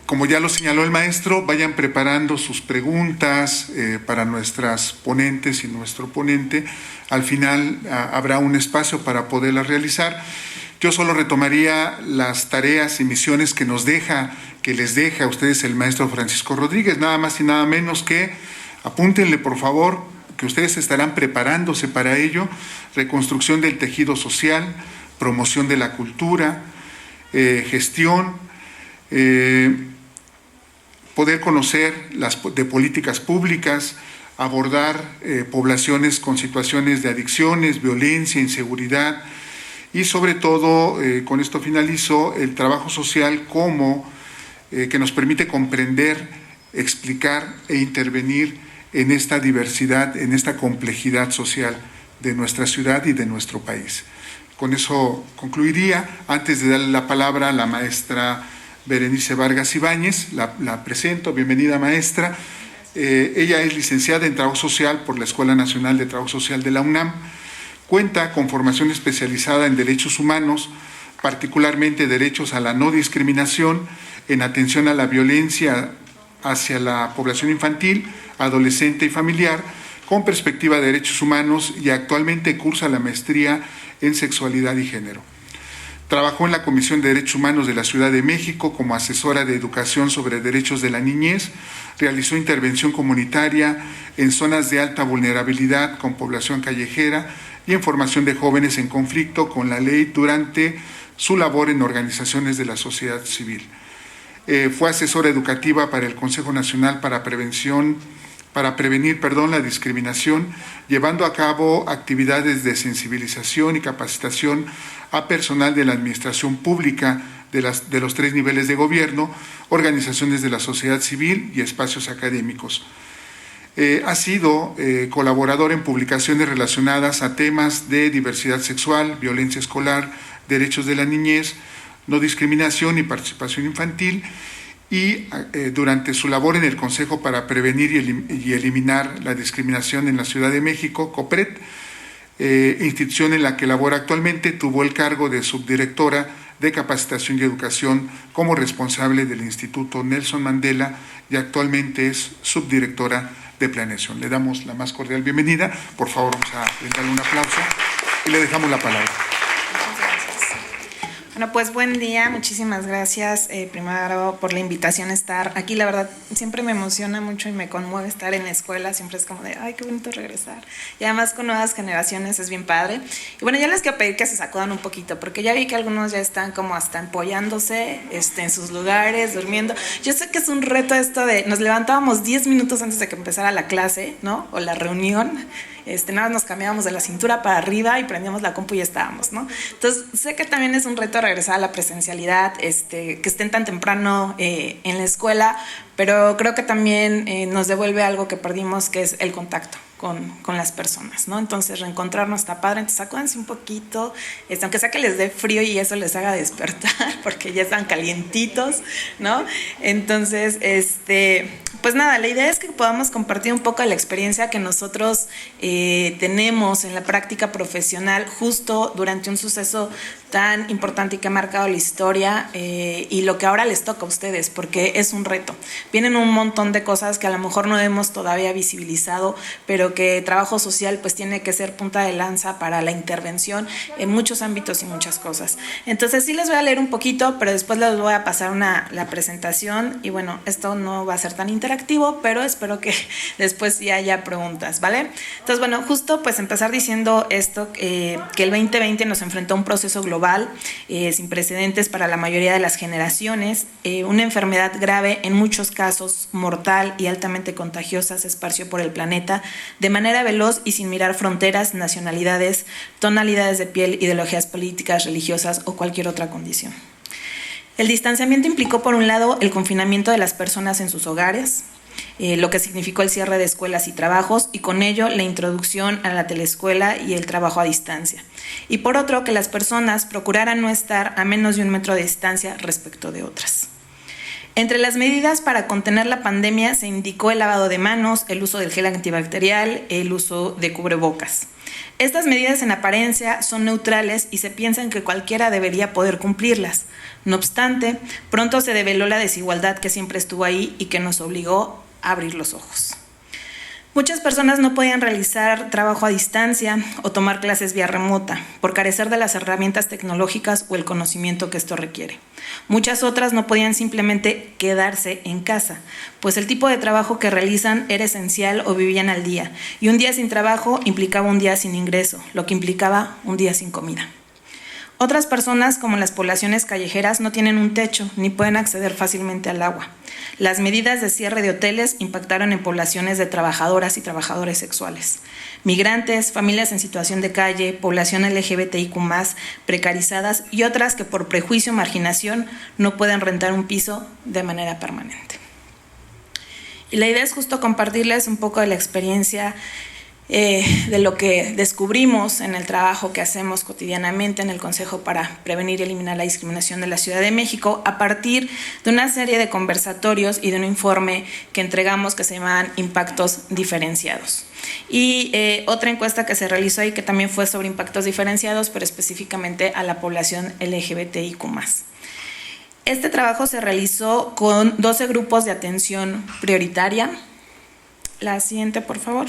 como ya lo señaló el maestro, vayan preparando sus preguntas para nuestras ponentes y nuestro ponente. Al final habrá un espacio para poderlas realizar. Yo solo retomaría las tareas y misiones que les deja a ustedes el maestro Francisco Rodríguez, nada más y nada menos que, apúntenle por favor, que ustedes estarán preparándose para ello: reconstrucción del tejido social, promoción de la cultura, gestión, poder conocer de políticas públicas, abordar poblaciones con situaciones de adicciones, violencia, inseguridad y sobre todo, con esto finalizo, el trabajo social como que nos permite comprender, explicar e intervenir en esta diversidad, en esta complejidad social de nuestra ciudad y de nuestro país. Con eso concluiría. Antes de darle la palabra a la maestra Berenice Vargas Ibáñez, la presento. Bienvenida, maestra. Ella es licenciada en Trabajo Social por la Escuela Nacional de Trabajo Social de la UNAM. Cuenta con formación especializada en derechos humanos, particularmente derechos a la no discriminación, en atención a la violencia hacia la población infantil, adolescente y familiar, con perspectiva de derechos humanos, y actualmente cursa la maestría en sexualidad y género. Trabajó en la Comisión de Derechos Humanos de la Ciudad de México como asesora de educación sobre derechos de la niñez, realizó intervención comunitaria en zonas de alta vulnerabilidad con población callejera y en formación de jóvenes en conflicto con la ley durante su labor en organizaciones de la sociedad civil. Fue asesora educativa para el Consejo Nacional para prevenir la discriminación, llevando a cabo actividades de sensibilización y capacitación a personal de la administración pública de los 3 niveles de gobierno, organizaciones de la sociedad civil y espacios académicos. Ha sido colaborador en publicaciones relacionadas a temas de diversidad sexual, violencia escolar, derechos de la niñez, no discriminación y participación infantil, y durante su labor en el Consejo para Prevenir y Eliminar la Discriminación en la Ciudad de México, COPRED, institución en la que labora actualmente, tuvo el cargo de subdirectora de Capacitación y Educación como responsable del Instituto Nelson Mandela, y actualmente es subdirectora de Planeación. Le damos la más cordial bienvenida. Por favor, vamos a brindarle un aplauso y le dejamos la palabra. Bueno, pues buen día, muchísimas gracias primero por la invitación a estar aquí. La verdad, siempre me emociona mucho y me conmueve estar en la escuela, siempre es como de, ay, qué bonito regresar. Y además con nuevas generaciones es bien padre. Y bueno, ya les quiero pedir que se sacudan un poquito, porque ya vi que algunos ya están como hasta empollándose en sus lugares, durmiendo. Yo sé que es un reto esto de, nos levantábamos 10 minutos antes de que empezara la clase, ¿no? O la reunión. Nada más nos cambiábamos de la cintura para arriba y prendíamos la compu y ya estábamos, ¿no? Entonces, sé que también es un reto regresar a la presencialidad, que estén tan temprano en la escuela, pero creo que también nos devuelve algo que perdimos, que es el contacto con las personas, ¿no? Entonces, reencontrarnos está padre. Entonces, sacúdense un poquito, aunque sea que les dé frío y eso les haga despertar, porque ya están calientitos, ¿no? Entonces, pues nada, la idea es que podamos compartir un poco de la experiencia que nosotros tenemos en la práctica profesional justo durante un suceso tan importante y que ha marcado la historia y lo que ahora les toca a ustedes, porque es un reto. Vienen un montón de cosas que a lo mejor no hemos todavía visibilizado, pero que trabajo social pues tiene que ser punta de lanza para la intervención en muchos ámbitos y muchas cosas. Entonces sí les voy a leer un poquito, pero después les voy a pasar la presentación y bueno, esto no va a ser tan interactivo, pero espero que después sí haya preguntas, ¿vale? Entonces bueno, justo pues empezar diciendo esto, que el 2020 nos enfrentó a un proceso global sin precedentes para la mayoría de las generaciones, una enfermedad grave, en muchos casos mortal y altamente contagiosa, se esparció por el planeta de manera veloz y sin mirar fronteras, nacionalidades, tonalidades de piel, ideologías políticas, religiosas o cualquier otra condición. El distanciamiento implicó, por un lado, el confinamiento de las personas en sus hogares, lo que significó el cierre de escuelas y trabajos, y con ello la introducción a la teleescuela y el trabajo a distancia. Y por otro, que las personas procuraran no estar a menos de 1 metro de distancia respecto de otras. Entre las medidas para contener la pandemia se indicó el lavado de manos, el uso del gel antibacterial, el uso de cubrebocas. Estas medidas en apariencia son neutrales y se piensa que cualquiera debería poder cumplirlas. No obstante, pronto se develó la desigualdad que siempre estuvo ahí y que nos obligó a abrir los ojos. Muchas personas no podían realizar trabajo a distancia o tomar clases vía remota por carecer de las herramientas tecnológicas o el conocimiento que esto requiere. Muchas otras no podían simplemente quedarse en casa, pues el tipo de trabajo que realizan era esencial o vivían al día, y un día sin trabajo implicaba un día sin ingreso, lo que implicaba un día sin comida. Otras personas, como las poblaciones callejeras, no tienen un techo ni pueden acceder fácilmente al agua. Las medidas de cierre de hoteles impactaron en poblaciones de trabajadoras y trabajadores sexuales, migrantes, familias en situación de calle, población LGBTIQ+, precarizadas y otras que por prejuicio o marginación no pueden rentar un piso de manera permanente. Y la idea es justo compartirles un poco de la experiencia de lo que descubrimos en el trabajo que hacemos cotidianamente en el Consejo para Prevenir y Eliminar la Discriminación de la Ciudad de México, a partir de una serie de conversatorios y de un informe que entregamos que se llaman Impactos Diferenciados. Y otra encuesta que se realizó ahí que también fue sobre impactos diferenciados, pero específicamente a la población LGBTIQ+. Este trabajo se realizó con 12 grupos de atención prioritaria. La siguiente, por favor.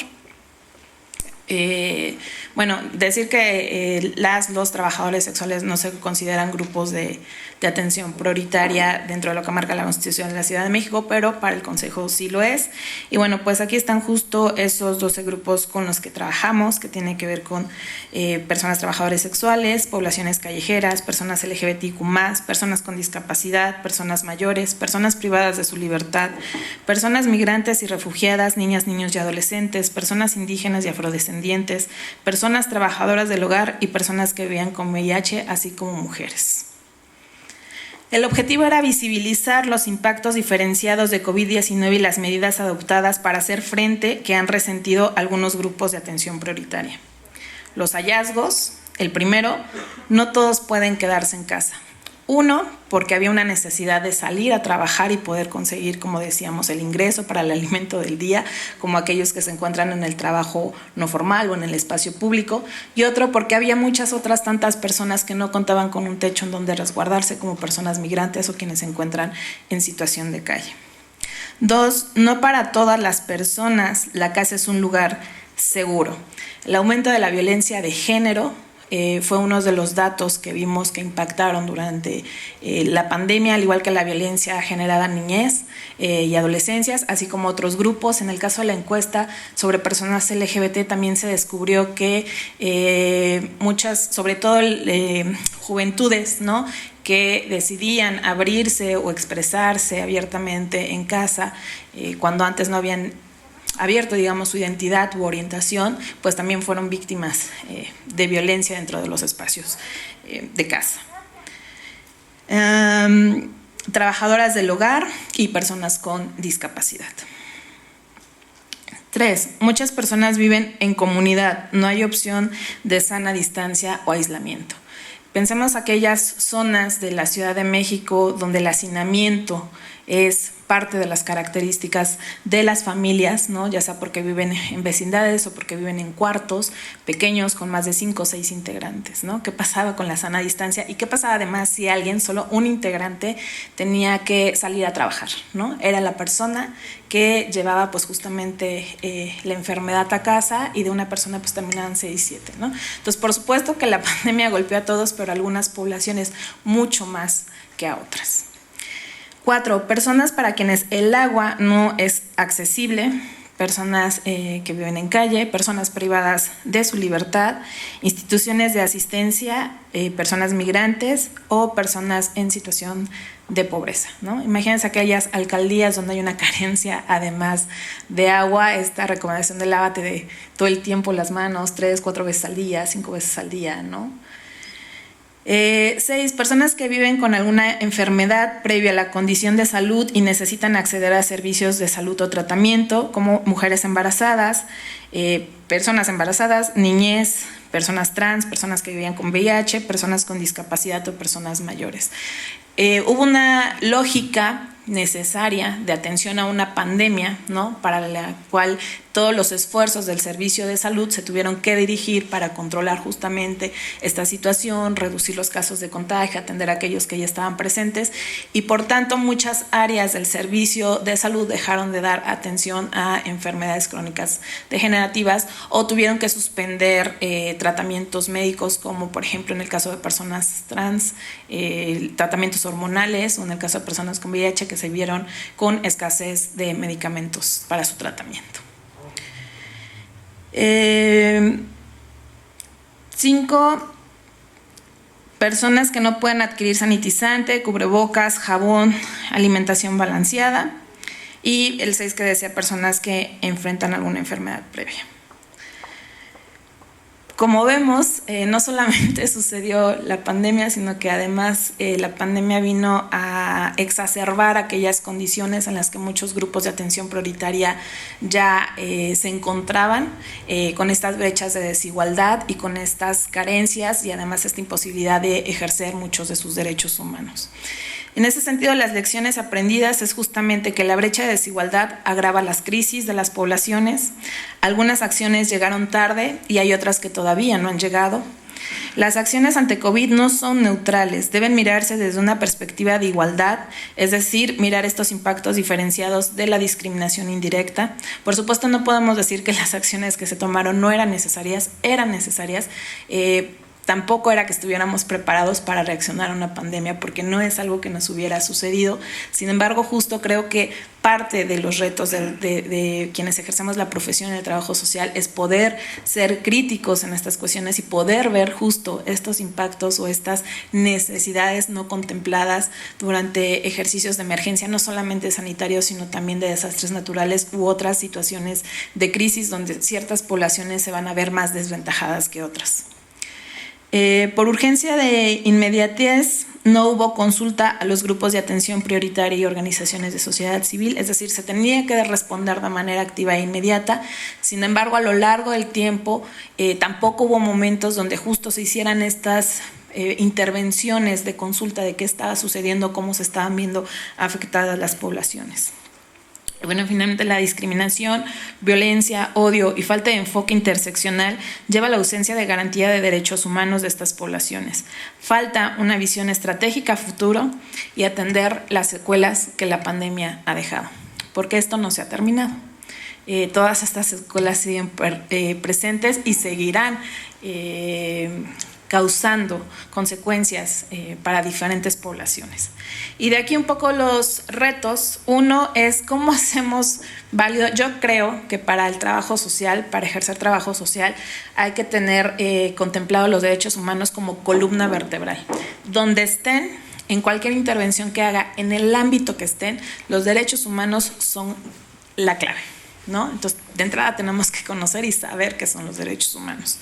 Bueno, decir que los trabajadores sexuales no se consideran grupos de atención prioritaria dentro de lo que marca la Constitución de la Ciudad de México, pero para el Consejo sí lo es. Y bueno, pues aquí están justo esos 12 grupos con los que trabajamos, que tienen que ver con personas trabajadores sexuales, poblaciones callejeras, personas LGBTIQ+, personas con discapacidad, personas mayores, personas privadas de su libertad, personas migrantes y refugiadas, niñas, niños y adolescentes, personas indígenas y afrodescendientes, personas trabajadoras del hogar y personas que vivían con VIH, así como mujeres. El objetivo era visibilizar los impactos diferenciados de COVID-19 y las medidas adoptadas para hacer frente que han resentido algunos grupos de atención prioritaria. Los hallazgos: el primero, no todos pueden quedarse en casa. Uno, porque había una necesidad de salir a trabajar y poder conseguir, como decíamos, el ingreso para el alimento del día, como aquellos que se encuentran en el trabajo no formal o en el espacio público. Y otro, porque había muchas otras tantas personas que no contaban con un techo en donde resguardarse, como personas migrantes o quienes se encuentran en situación de calle. Dos, no para todas las personas la casa es un lugar seguro. El aumento de la violencia de género fue uno de los datos que vimos que impactaron durante la pandemia, al igual que la violencia generada en niñez y adolescencias, así como otros grupos. En el caso de la encuesta sobre personas LGBT también se descubrió que muchas, sobre todo juventudes, ¿no?, que decidían abrirse o expresarse abiertamente en casa cuando antes no habían abierto, digamos, su identidad u orientación, pues también fueron víctimas de violencia dentro de los espacios de casa. Trabajadoras del hogar y personas con discapacidad. 3. Muchas personas viven en comunidad, no hay opción de sana distancia o aislamiento. Pensemos aquellas zonas de la Ciudad de México donde el hacinamiento es parte de las características de las familias, ¿no? Ya sea porque viven en vecindades o porque viven en cuartos pequeños con más de 5 o 6 integrantes, ¿no? ¿Qué pasaba con la sana distancia? Y qué pasaba además si alguien, solo un integrante, tenía que salir a trabajar, ¿no? Era la persona que llevaba pues justamente la enfermedad a casa, y de una persona pues terminaban 6, 7, ¿no? Entonces, por supuesto que la pandemia golpeó a todos, pero a algunas poblaciones mucho más que a otras. 4, personas para quienes el agua no es accesible, personas que viven en calle, personas privadas de su libertad, instituciones de asistencia, personas migrantes o personas en situación de pobreza, ¿no? Imagínense aquellas alcaldías donde hay una carencia además de agua, esta recomendación de lávate de todo el tiempo las manos 3, 4 veces al día, 5 veces al día, ¿no? 6, personas que viven con alguna enfermedad previa a la condición de salud y necesitan acceder a servicios de salud o tratamiento, como mujeres embarazadas, personas embarazadas, niñez, personas trans, personas que vivían con VIH, personas con discapacidad o personas mayores. Hubo una lógica necesaria de atención a una pandemia, ¿no? Para la cual todos los esfuerzos del servicio de salud se tuvieron que dirigir para controlar justamente esta situación, reducir los casos de contagio, atender a aquellos que ya estaban presentes, y por tanto muchas áreas del servicio de salud dejaron de dar atención a enfermedades crónicas degenerativas o tuvieron que suspender tratamientos médicos, como por ejemplo en el caso de personas trans, tratamientos hormonales, o en el caso de personas con VIH que se vieron con escasez de medicamentos para su tratamiento. 5, personas que no pueden adquirir sanitizante, cubrebocas, jabón, alimentación balanceada. Y el 6 que decía personas que enfrentan alguna enfermedad previa. Como vemos, no solamente sucedió la pandemia, sino que además la pandemia vino a exacerbar aquellas condiciones en las que muchos grupos de atención prioritaria ya se encontraban, con estas brechas de desigualdad y con estas carencias, y además esta imposibilidad de ejercer muchos de sus derechos humanos. En ese sentido, las lecciones aprendidas es justamente que la brecha de desigualdad agrava las crisis de las poblaciones. Algunas acciones llegaron tarde y hay otras que todavía no han llegado. Las acciones ante COVID no son neutrales, deben mirarse desde una perspectiva de igualdad, es decir, mirar estos impactos diferenciados de la discriminación indirecta. Por supuesto, no podemos decir que las acciones que se tomaron no eran necesarias, tampoco era que estuviéramos preparados para reaccionar a una pandemia, porque no es algo que nos hubiera sucedido. Sin embargo, justo creo que parte de los retos de quienes ejercemos la profesión en el trabajo social es poder ser críticos en estas cuestiones y poder ver justo estos impactos o estas necesidades no contempladas durante ejercicios de emergencia, no solamente sanitarios, sino también de desastres naturales u otras situaciones de crisis donde ciertas poblaciones se van a ver más desventajadas que otras. Por urgencia de inmediatez, no hubo consulta a los grupos de atención prioritaria y organizaciones de sociedad civil, es decir, se tenía que responder de manera activa e inmediata. Sin embargo, a lo largo del tiempo, tampoco hubo momentos donde justo se hicieran estas intervenciones de consulta de qué estaba sucediendo, cómo se estaban viendo afectadas las poblaciones. Bueno, finalmente la discriminación, violencia, odio y falta de enfoque interseccional lleva a la ausencia de garantía de derechos humanos de estas poblaciones. Falta una visión estratégica a futuro y atender las secuelas que la pandemia ha dejado, porque esto no se ha terminado. Todas estas secuelas siguen presentes y seguirán causando consecuencias para diferentes poblaciones. Y de aquí un poco los retos. Uno es cómo hacemos válido. Yo creo que para el trabajo social, para ejercer trabajo social, hay que tener contemplados los derechos humanos como columna vertebral. Donde estén, en cualquier intervención que haga, en el ámbito que estén, los derechos humanos son la clave, ¿no? Entonces, de entrada tenemos que conocer y saber qué son los derechos humanos.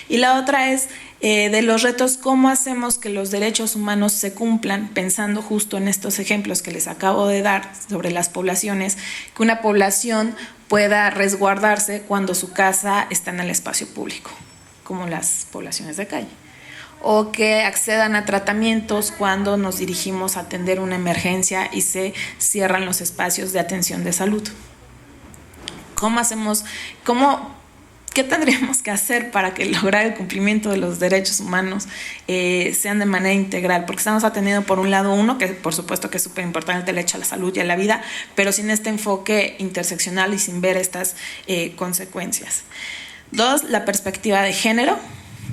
Y la otra es de los retos, cómo hacemos que los derechos humanos se cumplan, pensando justo en estos ejemplos que les acabo de dar sobre las poblaciones, que una población pueda resguardarse cuando su casa está en el espacio público, como las poblaciones de calle. o que accedan a tratamientos cuando nos dirigimos a atender una emergencia y se cierran los espacios de atención de salud. ¿Cómo hacemos? ¿Qué tendríamos que hacer para que lograr el cumplimiento de los derechos humanos sean de manera integral? Porque estamos atendiendo por un lado uno, que por supuesto que es súper importante, el derecho a la salud y a la vida, pero sin este enfoque interseccional y sin ver estas consecuencias. 2, la perspectiva de género,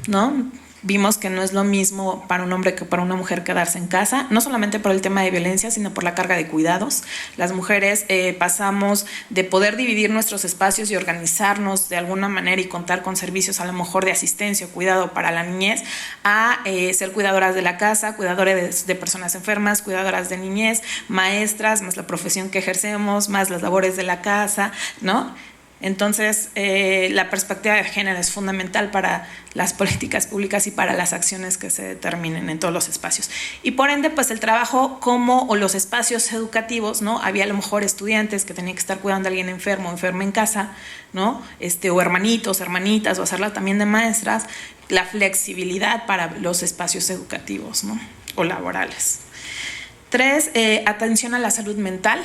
¿no? Vimos que no es lo mismo para un hombre que para una mujer quedarse en casa, no solamente por el tema de violencia, sino por la carga de cuidados. Las mujeres pasamos de poder dividir nuestros espacios y organizarnos de alguna manera y contar con servicios a lo mejor de asistencia o cuidado para la niñez, a ser cuidadoras de la casa, cuidadoras de personas enfermas, cuidadoras de niñez, maestras, más la profesión que ejercemos, más las labores de la casa, ¿no? Entonces, la perspectiva de género es fundamental para las políticas públicas y para las acciones que se determinen en todos los espacios. Y por ende, pues el trabajo o los espacios educativos, ¿no? Había a lo mejor estudiantes que tenían que estar cuidando a alguien enfermo o enferma en casa, ¿no? O hermanitos, hermanitas, o hacerla también de maestras, la flexibilidad para los espacios educativos, ¿no? O laborales. 3, atención a la salud mental.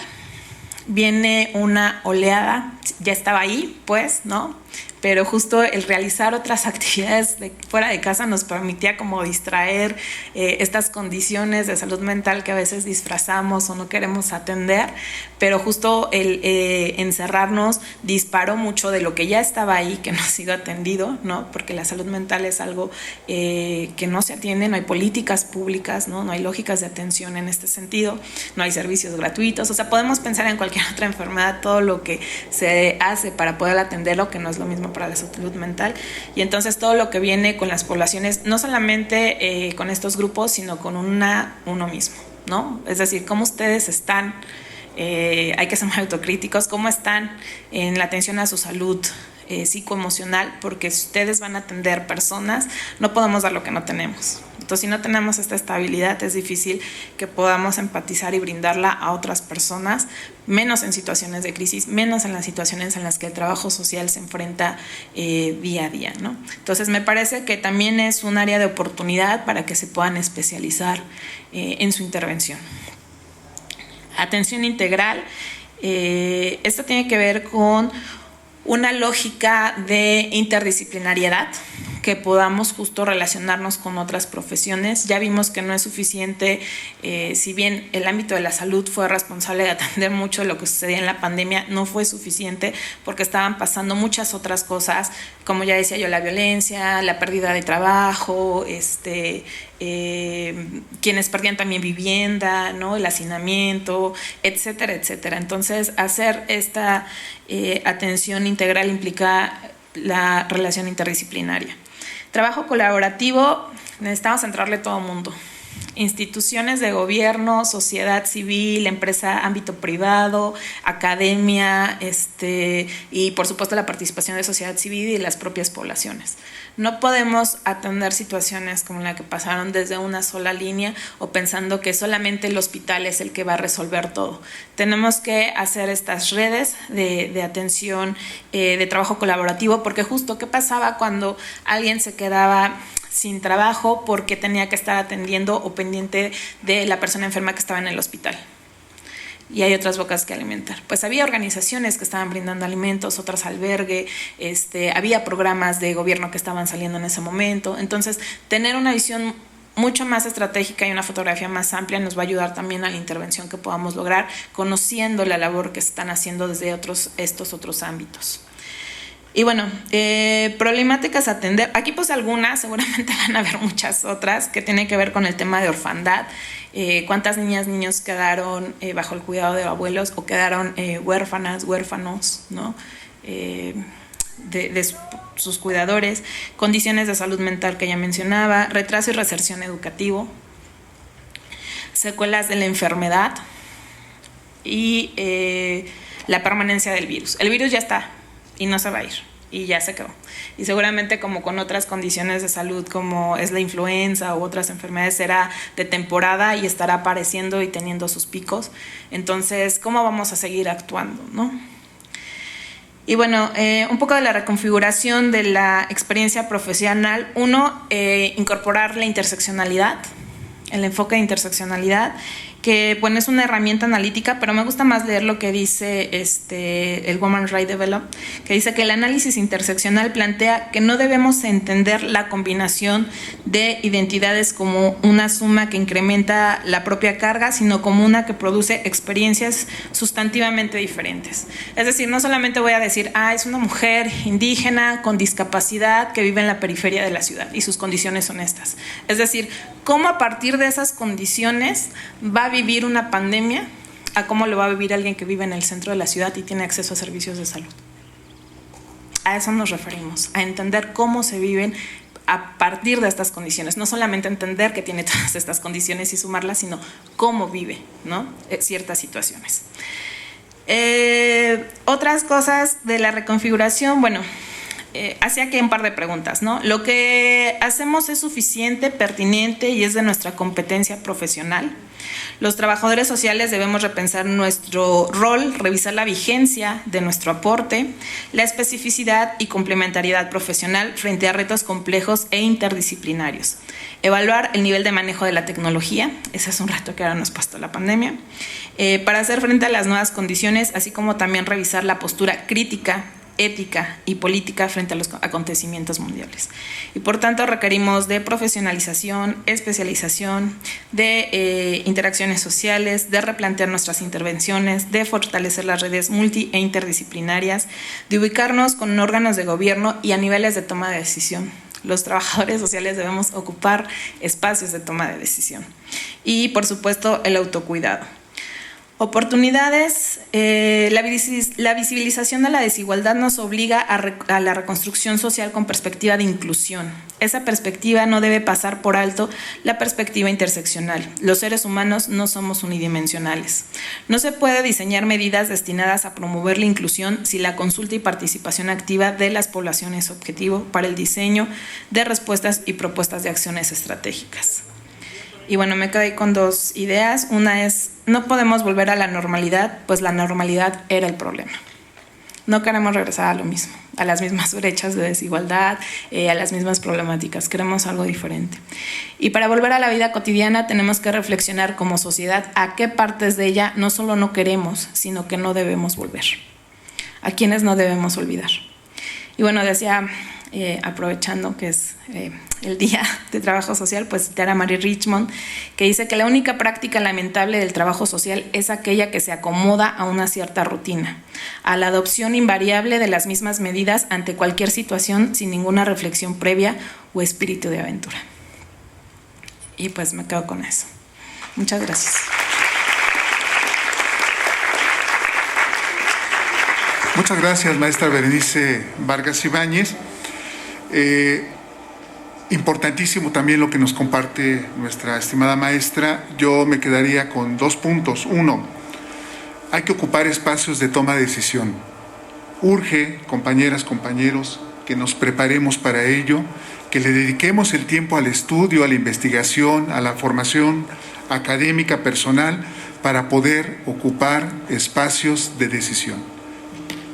Viene una oleada, ya estaba ahí, pues, ¿no? Pero justo el realizar otras actividades fuera de casa nos permitía como distraer estas condiciones de salud mental que a veces disfrazamos o no queremos atender, pero justo el encerrarnos disparó mucho de lo que ya estaba ahí, que no ha sido atendido, ¿no? Porque la salud mental es algo que no se atiende, no hay políticas públicas, ¿no? No hay lógicas de atención en este sentido, no hay servicios gratuitos, o sea, podemos pensar en cualquier otra enfermedad, todo lo que se hace para poder atenderlo, que no es lo mismo para la salud mental, y entonces todo lo que viene con las poblaciones, no solamente con estos grupos, sino con uno mismo, ¿no? Es decir, cómo ustedes están, hay que ser muy autocríticos, cómo están en la atención a su salud psicoemocional, porque si ustedes van a atender personas, no podemos dar lo que no tenemos. Entonces, si no tenemos esta estabilidad, es difícil que podamos empatizar y brindarla a otras personas, menos en situaciones de crisis, menos en las situaciones en las que el trabajo social se enfrenta día a día, ¿no? Entonces, me parece que también es un área de oportunidad para que se puedan especializar en su intervención. Atención integral, esto tiene que ver con una lógica de interdisciplinariedad, que podamos justo relacionarnos con otras profesiones. Ya vimos que no es suficiente, si bien el ámbito de la salud fue responsable de atender mucho de lo que sucedía en la pandemia, no fue suficiente porque estaban pasando muchas otras cosas, como ya decía yo, la violencia, la pérdida de trabajo, quienes perdían también vivienda, ¿no? El hacinamiento, etcétera, etcétera. Entonces, hacer esta atención integral implica la relación interdisciplinaria. Trabajo colaborativo, necesitamos entrarle todo el mundo. Instituciones de gobierno, sociedad civil, empresa, ámbito privado, academia, y por supuesto la participación de sociedad civil y las propias poblaciones. No podemos atender situaciones como la que pasaron desde una sola línea o pensando que solamente el hospital es el que va a resolver todo. Tenemos que hacer estas redes de atención, de trabajo colaborativo, porque justo ¿qué pasaba cuando alguien se quedaba sin trabajo porque tenía que estar atendiendo o pendiente de la persona enferma que estaba en el hospital? Y hay otras bocas que alimentar. Pues había organizaciones que estaban brindando alimentos, otras albergue, había programas de gobierno que estaban saliendo en ese momento. Entonces, tener una visión mucho más estratégica y una fotografía más amplia nos va a ayudar también a la intervención que podamos lograr, conociendo la labor que están haciendo desde estos otros ámbitos. Y bueno, problemáticas a atender. Aquí pues algunas, seguramente van a haber muchas otras que tienen que ver con el tema de orfandad. Cuántas niñas, niños quedaron bajo el cuidado de abuelos o quedaron huérfanas, huérfanos, ¿no? De sus cuidadores. Condiciones de salud mental que ya mencionaba. Retraso y reserción educativo. Secuelas de la enfermedad. Y la permanencia del virus. El virus ya está y no se va a ir, y ya se quedó. Y seguramente, como con otras condiciones de salud como es la influenza u otras enfermedades, será de temporada y estará apareciendo y teniendo sus picos. Entonces, ¿cómo vamos a seguir actuando, no? Y bueno, un poco de la reconfiguración de la experiencia profesional. Uno, incorporar la interseccionalidad, el enfoque de interseccionalidad, que bueno, es una herramienta analítica, pero me gusta más leer lo que dice el Women's Rights Development, que dice que el análisis interseccional plantea que no debemos entender la combinación de identidades como una suma que incrementa la propia carga, sino como una que produce experiencias sustantivamente diferentes. Es decir, no solamente voy a decir, es una mujer indígena con discapacidad que vive en la periferia de la ciudad y sus condiciones son estas. Es decir, cómo a partir de esas condiciones va a vivir una pandemia a cómo lo va a vivir alguien que vive en el centro de la ciudad y tiene acceso a servicios de salud. A eso nos referimos, a entender cómo se viven a partir de estas condiciones. No solamente entender que tiene todas estas condiciones y sumarlas, sino cómo vive, ¿no? Ciertas situaciones. Otras cosas de la reconfiguración, bueno, hacía aquí un par de preguntas, ¿no? ¿Lo que hacemos es suficiente, pertinente y es de nuestra competencia profesional? Los trabajadores sociales debemos repensar nuestro rol, revisar la vigencia de nuestro aporte, la especificidad y complementariedad profesional frente a retos complejos e interdisciplinarios. Evaluar el nivel de manejo de la tecnología, ese es un reto que ahora nos pasó la pandemia, para hacer frente a las nuevas condiciones, así como también revisar la postura crítica, ética y política frente a los acontecimientos mundiales. Y por tanto requerimos de profesionalización, especialización, de interacciones sociales, de replantear nuestras intervenciones, de fortalecer las redes multi e interdisciplinarias, de ubicarnos con órganos de gobierno y a niveles de toma de decisión. Los trabajadores sociales debemos ocupar espacios de toma de decisión. Y por supuesto el autocuidado. Oportunidades, la visibilización de la desigualdad nos obliga a la reconstrucción social con perspectiva de inclusión. Esa perspectiva no debe pasar por alto la perspectiva interseccional. Los seres humanos no somos unidimensionales. No se puede diseñar medidas destinadas a promover la inclusión sin la consulta y participación activa de las poblaciones objetivo para el diseño de respuestas y propuestas de acciones estratégicas. Y bueno, me quedé con dos ideas. Una es, no podemos volver a la normalidad, pues la normalidad era el problema. No queremos regresar a lo mismo, a las mismas brechas de desigualdad, a las mismas problemáticas. Queremos algo diferente. Y para volver a la vida cotidiana tenemos que reflexionar como sociedad a qué partes de ella no solo no queremos, sino que no debemos volver. A quienes no debemos olvidar. Y bueno, decía, aprovechando que es el Día de Trabajo Social, pues citar a Mary Richmond, que dice que la única práctica lamentable del trabajo social es aquella que se acomoda a una cierta rutina, a la adopción invariable de las mismas medidas ante cualquier situación sin ninguna reflexión previa o espíritu de aventura. Y pues me quedo con eso. Muchas gracias. Muchas gracias, maestra Berenice Vargas Ibáñez. Importantísimo también lo que nos comparte nuestra estimada maestra. Yo me quedaría con 2 puntos. 1, hay que ocupar espacios de toma de decisión. Urge, compañeras, compañeros, que nos preparemos para ello, que le dediquemos el tiempo al estudio, a la investigación, a la formación académica, personal, para poder ocupar espacios de decisión.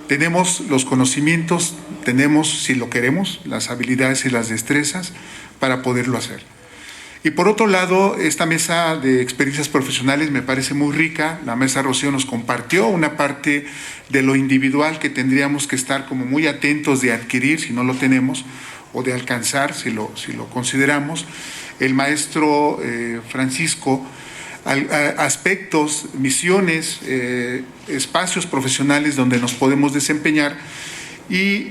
Tenemos los conocimientos, tenemos, si lo queremos, las habilidades y las destrezas para poderlo hacer. Y por otro lado, esta mesa de experiencias profesionales me parece muy rica. La maestra Rocío nos compartió una parte de lo individual que tendríamos que estar como muy atentos de adquirir si no lo tenemos, o de alcanzar si lo consideramos. El maestro Francisco, aspectos, misiones, espacios profesionales donde nos podemos desempeñar. Y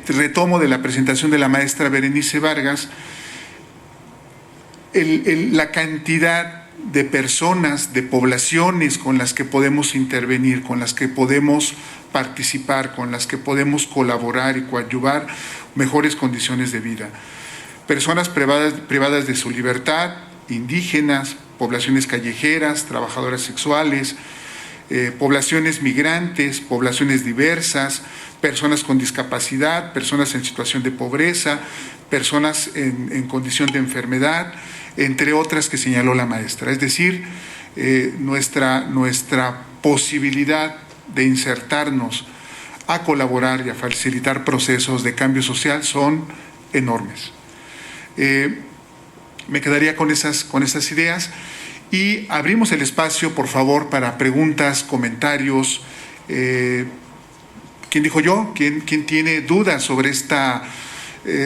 retomo de la presentación de la maestra Berenice Vargas, la cantidad de personas, de poblaciones con las que podemos intervenir, con las que podemos participar, con las que podemos colaborar y coadyuvar mejores condiciones de vida. Personas privadas de su libertad, indígenas, poblaciones callejeras, trabajadoras sexuales, poblaciones migrantes, poblaciones diversas, personas con discapacidad, personas en situación de pobreza, personas en condición de enfermedad, entre otras que señaló la maestra. Es decir, nuestra posibilidad de insertarnos a colaborar y a facilitar procesos de cambio social son enormes. Me quedaría con esas ideas y abrimos el espacio, por favor, para preguntas, comentarios. ¿Quién dijo yo? ¿Quién tiene dudas sobre esta?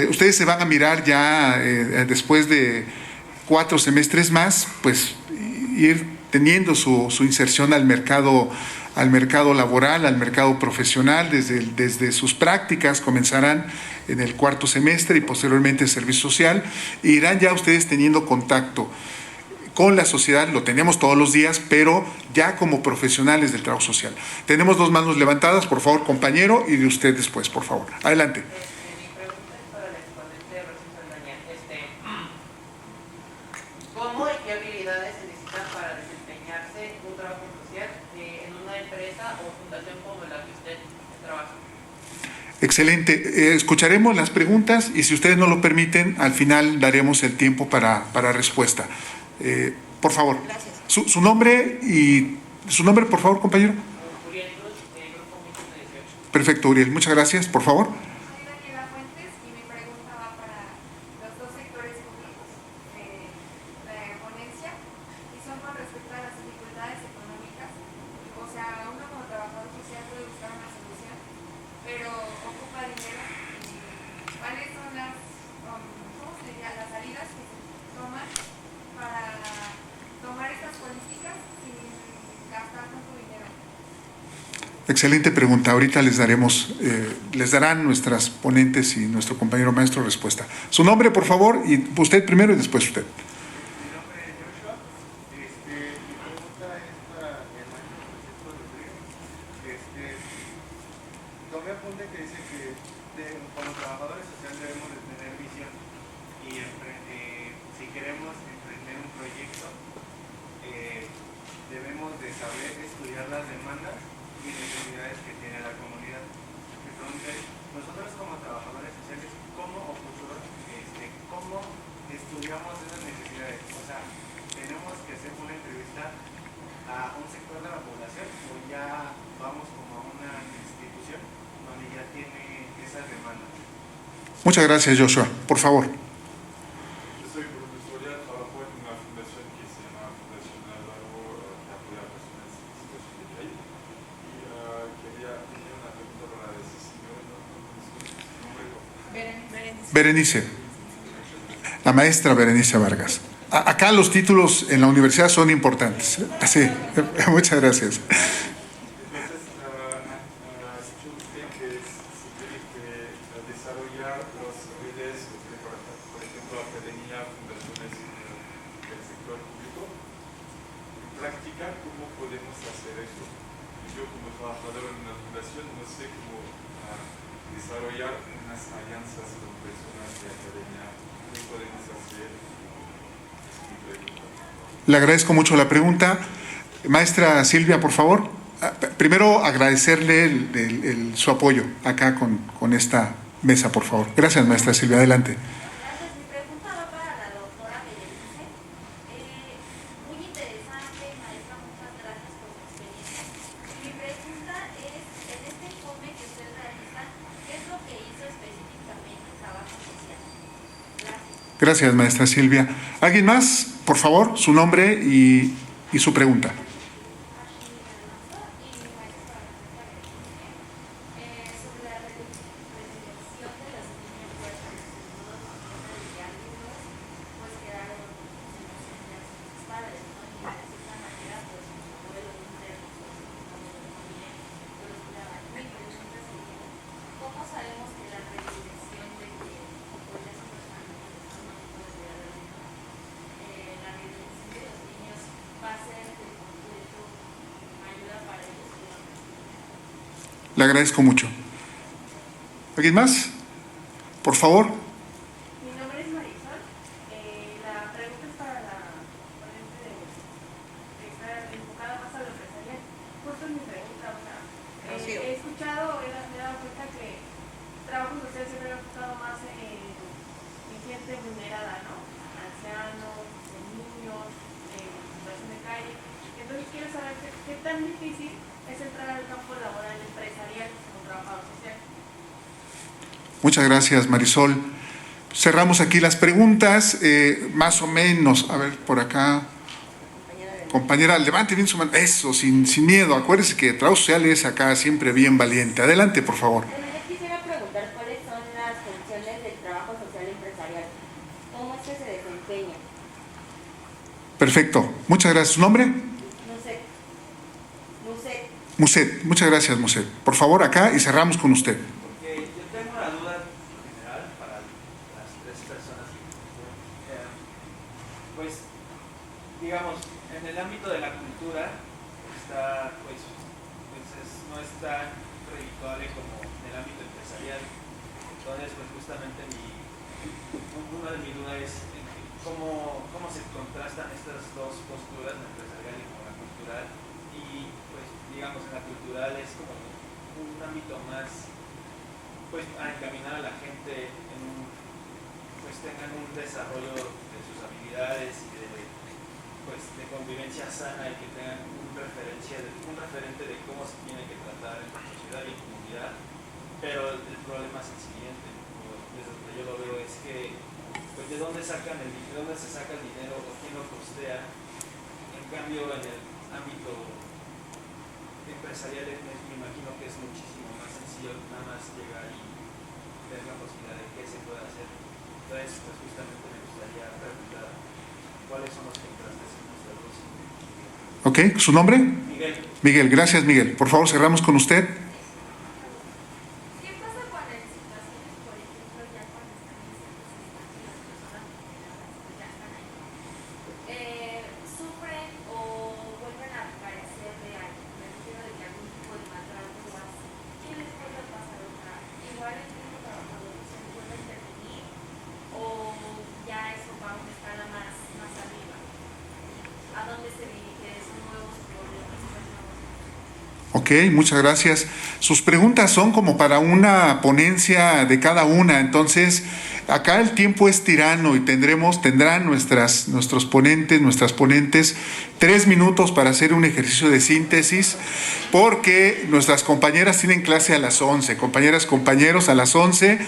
Ustedes se van a mirar ya después de 4 semestres más, pues ir teniendo su inserción al mercado laboral, al mercado profesional, desde sus prácticas comenzarán en el 4º semestre y posteriormente el servicio social, e irán ya ustedes teniendo contacto con la sociedad, lo tenemos todos los días, pero ya como profesionales del trabajo social. Tenemos 2 manos levantadas, por favor, compañero, y de usted después, por favor. Adelante. Mi pregunta es para el exponente Rosy Saldaña. ¿Cómo y qué habilidades se necesitan para desempeñarse un trabajo social en una empresa o fundación como la que usted trabaja? Excelente. Escucharemos las preguntas y si ustedes no lo permiten, al final daremos el tiempo para respuesta. Por favor. Gracias. Su nombre y su nombre, por favor, compañero. Uriel Cruz, Grupo 18. Perfecto, Uriel. Muchas gracias. Por favor. Soy Daniela Fuentes y mi pregunta va para los 2 sectores públicos de la ponencia y son con respecto a las dificultades económicas. O sea, uno como trabajador social puede buscar una solución, pero ocupa dinero. ¿Cuáles son ¿cómo se diría? Las salidas que se toman para tomar estas políticas sin gastar tanto dinero? Excelente pregunta. Ahorita les darán nuestras ponentes y nuestro compañero maestro respuesta. Su nombre, por favor, y usted primero y después usted. Mi nombre es Joshua. Mi pregunta es para el maestro Francisco Rodríguez. Tomé apunte que dice que como trabajadores sociales debemos de tener visión y si queremos emprender un proyecto debemos de saber estudiar las demandas y necesidades que tiene la comunidad. Entonces, nosotros como trabajadores sociales, ¿cómo estudiamos esas necesidades? O sea, ¿tenemos que hacer una entrevista a un sector de la población o ya vamos como a una institución donde ya tiene esas demandas? Muchas gracias, Joshua. Por favor. Yo soy profesor, ya trabajo en una fundación que se llama Fundación Álvaro, que apoya a personas en situación de calle. Y tenía una pregunta para ese señor, no su nombre. Berenice. Berenice. La maestra Berenice Vargas. Acá los títulos en la universidad son importantes. Sí, muchas gracias. Entonces, ha dicho usted que se tiene que desarrollar las redes, por ejemplo, academia, fundaciones del sector público. En práctica, ¿cómo podemos hacer esto? Yo como trabajador en una fundación no sé cómo desarrollar unas alianzas con personas de academia. ¿Qué podemos hacer? Le agradezco mucho la pregunta. Maestra Silvia, por favor. Primero, agradecerle su apoyo acá con esta mesa, por favor. Gracias, maestra Silvia. Adelante. Gracias. Mi pregunta va para la doctora Berenice. Muy interesante, maestra, muchas gracias por su experiencia. Mi pregunta es, en este informe que usted realiza, ¿qué es lo que hizo específicamente en trabajo social? Gracias. Gracias, maestra Silvia. ¿Alguien más? Por favor, su nombre y su pregunta. Le agradezco mucho. ¿Alguien más? Por favor. Mi nombre es Marisol. La pregunta es para la ponente que está enfocada más a lo empresarial. Justo es mi pregunta, o sea, he escuchado, me he dado cuenta que trabajo social siempre me ha enfocado más en gente vulnerada, ¿no? Ancianos, niños, en situación de calle. Entonces quiero saber qué tan difícil es entrar al campo laboral empresarial, como trabajador social. Muchas gracias, Marisol. Cerramos aquí las preguntas, más o menos. A ver, por acá. Compañera, levante bien su mano. Eso, sin miedo. Acuérdese que trabajo social es acá siempre bien valiente. Adelante, por favor. Bueno, yo quisiera preguntar cuáles son las funciones del trabajo social empresarial. ¿Cómo es que se desempeña? Perfecto. Muchas gracias. ¿Su nombre? Muset. Muset. Muchas gracias, Muset. Por favor, acá y cerramos con usted. Porque yo tengo una duda general para las tres personas. Pues, digamos, en el ámbito de la cultura está, no es tan redituable como en el ámbito empresarial. Entonces, pues justamente una de mis dudas es cómo se contrastan estas dos posturas, la empresarial y como la cultural. Y pues, digamos, en la cultural es como un ámbito más, pues, a encaminar a la gente en pues tengan un desarrollo de sus habilidades y de convivencia sana y que tengan un referente de cómo se tiene que tratar en la sociedad y en comunidad. Pero el problema es el siguiente, desde donde yo lo veo, es que pues de dónde se saca el dinero o quién lo costea. En cambio, en el ámbito empresarial me imagino que es muchísimo más sencillo nada más llegar y ver la posibilidad de qué se puede hacer. Entonces, pues justamente me gustaría preguntar cuáles son los contrastes en nuestras dos. ¿Ok? ¿Su nombre? Miguel. Miguel, gracias, Miguel. Por favor, cerramos con usted. ¿Qué pasa con las situaciones, por ejemplo, ya cuando están en ciertos espacios, las personas vulnerables ya están ahí? ¿Sufren o vuelven a carecer de algo? Me refiero de que algún tipo de maltrato o así. ¿Qué les puede pasar otra? Igual el mismo trabajador se puede intervenir o ya eso va a una escala más arriba. ¿A dónde se dirige esos nuevos problemas? Ok, muchas gracias. Sus preguntas son como para una ponencia de cada una, entonces acá el tiempo es tirano y tendrán nuestras ponentes 3 minutos para hacer un ejercicio de síntesis, porque nuestras compañeras tienen clase a las 11, compañeros a las 11,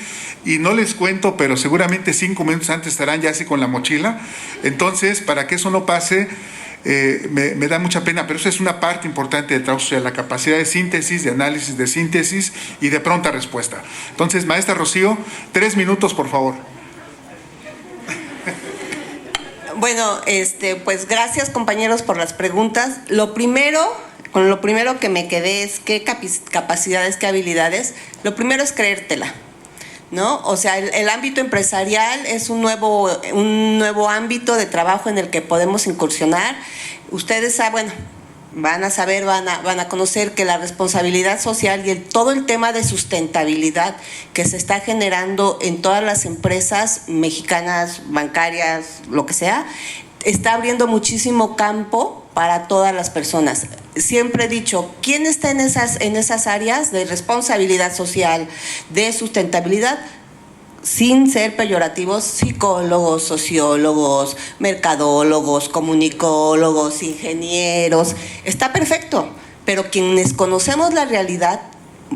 y no les cuento, pero seguramente 5 minutos antes estarán ya así con la mochila. Entonces, para que eso no pase, me da mucha pena, pero eso es una parte importante del trabajo social, la capacidad de síntesis, de análisis de síntesis y de pronta respuesta. Entonces, maestra Rocío, 3 minutos, por favor. Bueno, pues gracias, compañeros, por las preguntas. Lo primero que me quedé es qué capacidades, qué habilidades. Lo primero es creértela, ¿no? O sea, el ámbito empresarial es un nuevo ámbito de trabajo en el que podemos incursionar. Ustedes van a saber, van a conocer que la responsabilidad social y todo el tema de sustentabilidad que se está generando en todas las empresas mexicanas, bancarias, lo que sea, está abriendo muchísimo campo para todas las personas. Siempre he dicho, ¿quién está en esas áreas de responsabilidad social, de sustentabilidad? Sin ser peyorativos, psicólogos, sociólogos, mercadólogos, comunicólogos, ingenieros. Está perfecto, pero quienes conocemos la realidad,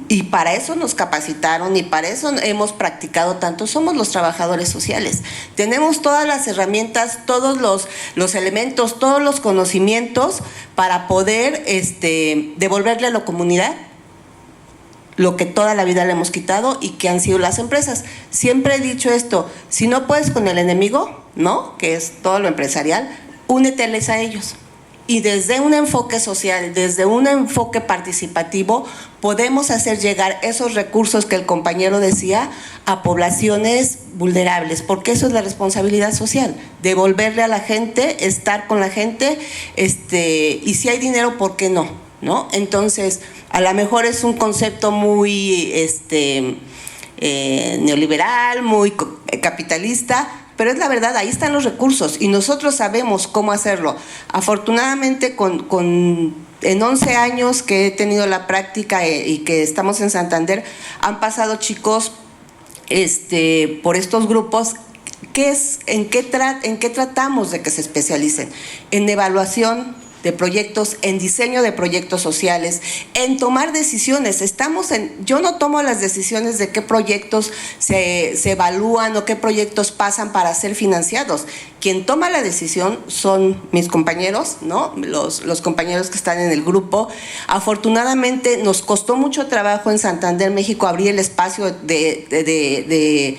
y para eso nos capacitaron y para eso hemos practicado tanto, somos los trabajadores sociales. Tenemos todas las herramientas, todos los elementos, todos los conocimientos para poder devolverle a la comunidad lo que toda la vida le hemos quitado y que han sido las empresas. Siempre he dicho esto, si no puedes con el enemigo, ¿no?, que es todo lo empresarial, úneteles a ellos. Y desde un enfoque social, desde un enfoque participativo, podemos hacer llegar esos recursos que el compañero decía a poblaciones vulnerables, porque eso es la responsabilidad social, devolverle a la gente, estar con la gente, y si hay dinero, ¿por qué no? ¿No? Entonces, a lo mejor es un concepto muy neoliberal, muy capitalista, pero es la verdad, ahí están los recursos y nosotros sabemos cómo hacerlo. Afortunadamente, en 11 años que he tenido la práctica y que estamos en Santander, han pasado chicos por estos grupos. ¿En qué tratamos de que se especialicen? En evaluación de proyectos, en diseño de proyectos sociales, en tomar decisiones. Yo no tomo las decisiones de qué proyectos se evalúan o qué proyectos pasan para ser financiados. Quien toma la decisión son mis compañeros, ¿no? Los compañeros que están en el grupo. Afortunadamente nos costó mucho trabajo en Santander, México, abrir el espacio de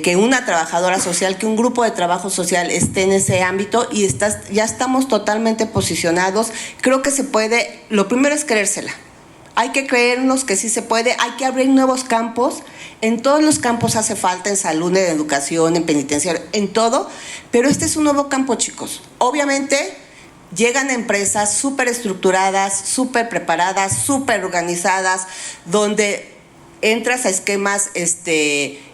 que una trabajadora social, que un grupo de trabajo social esté en ese ámbito, y ya estamos totalmente posicionados. Creo que se puede. Lo primero es creérsela. Hay que creernos que sí se puede, hay que abrir nuevos campos. En todos los campos hace falta, en salud, en educación, en penitenciario, en todo, pero este es un nuevo campo, chicos. Obviamente llegan empresas súper estructuradas, súper preparadas, súper organizadas, donde entras a esquemas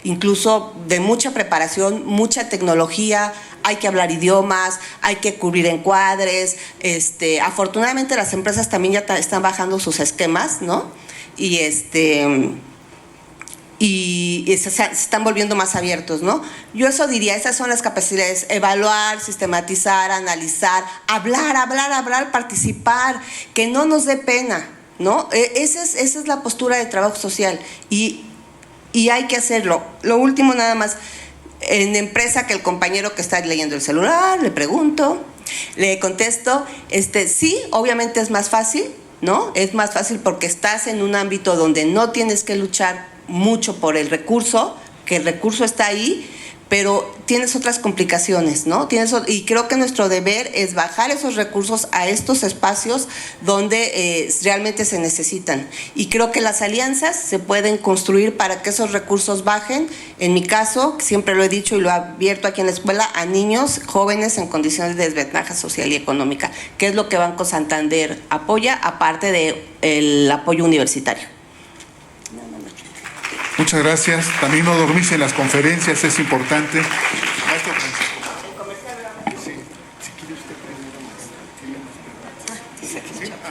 incluso de mucha preparación, mucha tecnología, hay que hablar idiomas, hay que cubrir encuadres. Afortunadamente las empresas también ya están bajando sus esquemas, ¿no? Y se están volviendo más abiertos, ¿no? Yo eso diría, esas son las capacidades: evaluar, sistematizar, analizar, hablar, participar, que no nos dé pena, ¿no? Esa es la postura de trabajo social, y hay que hacerlo. Lo último, nada más, en empresa, que el compañero que está leyendo el celular, le pregunto, le contesto, sí, obviamente es más fácil, ¿no? Es más fácil porque estás en un ámbito donde no tienes que luchar mucho por el recurso, que el recurso está ahí, pero tienes otras complicaciones, ¿no? Y creo que nuestro deber es bajar esos recursos a estos espacios donde realmente se necesitan. Y creo que las alianzas se pueden construir para que esos recursos bajen. En mi caso, siempre lo he dicho y lo he abierto aquí en la escuela, a niños jóvenes en condiciones de desventaja social y económica, que es lo que Banco Santander apoya, aparte del apoyo universitario. Muchas gracias. También no dormirse en las conferencias, es importante. Maestro Francisco. Sí, si quiere usted primero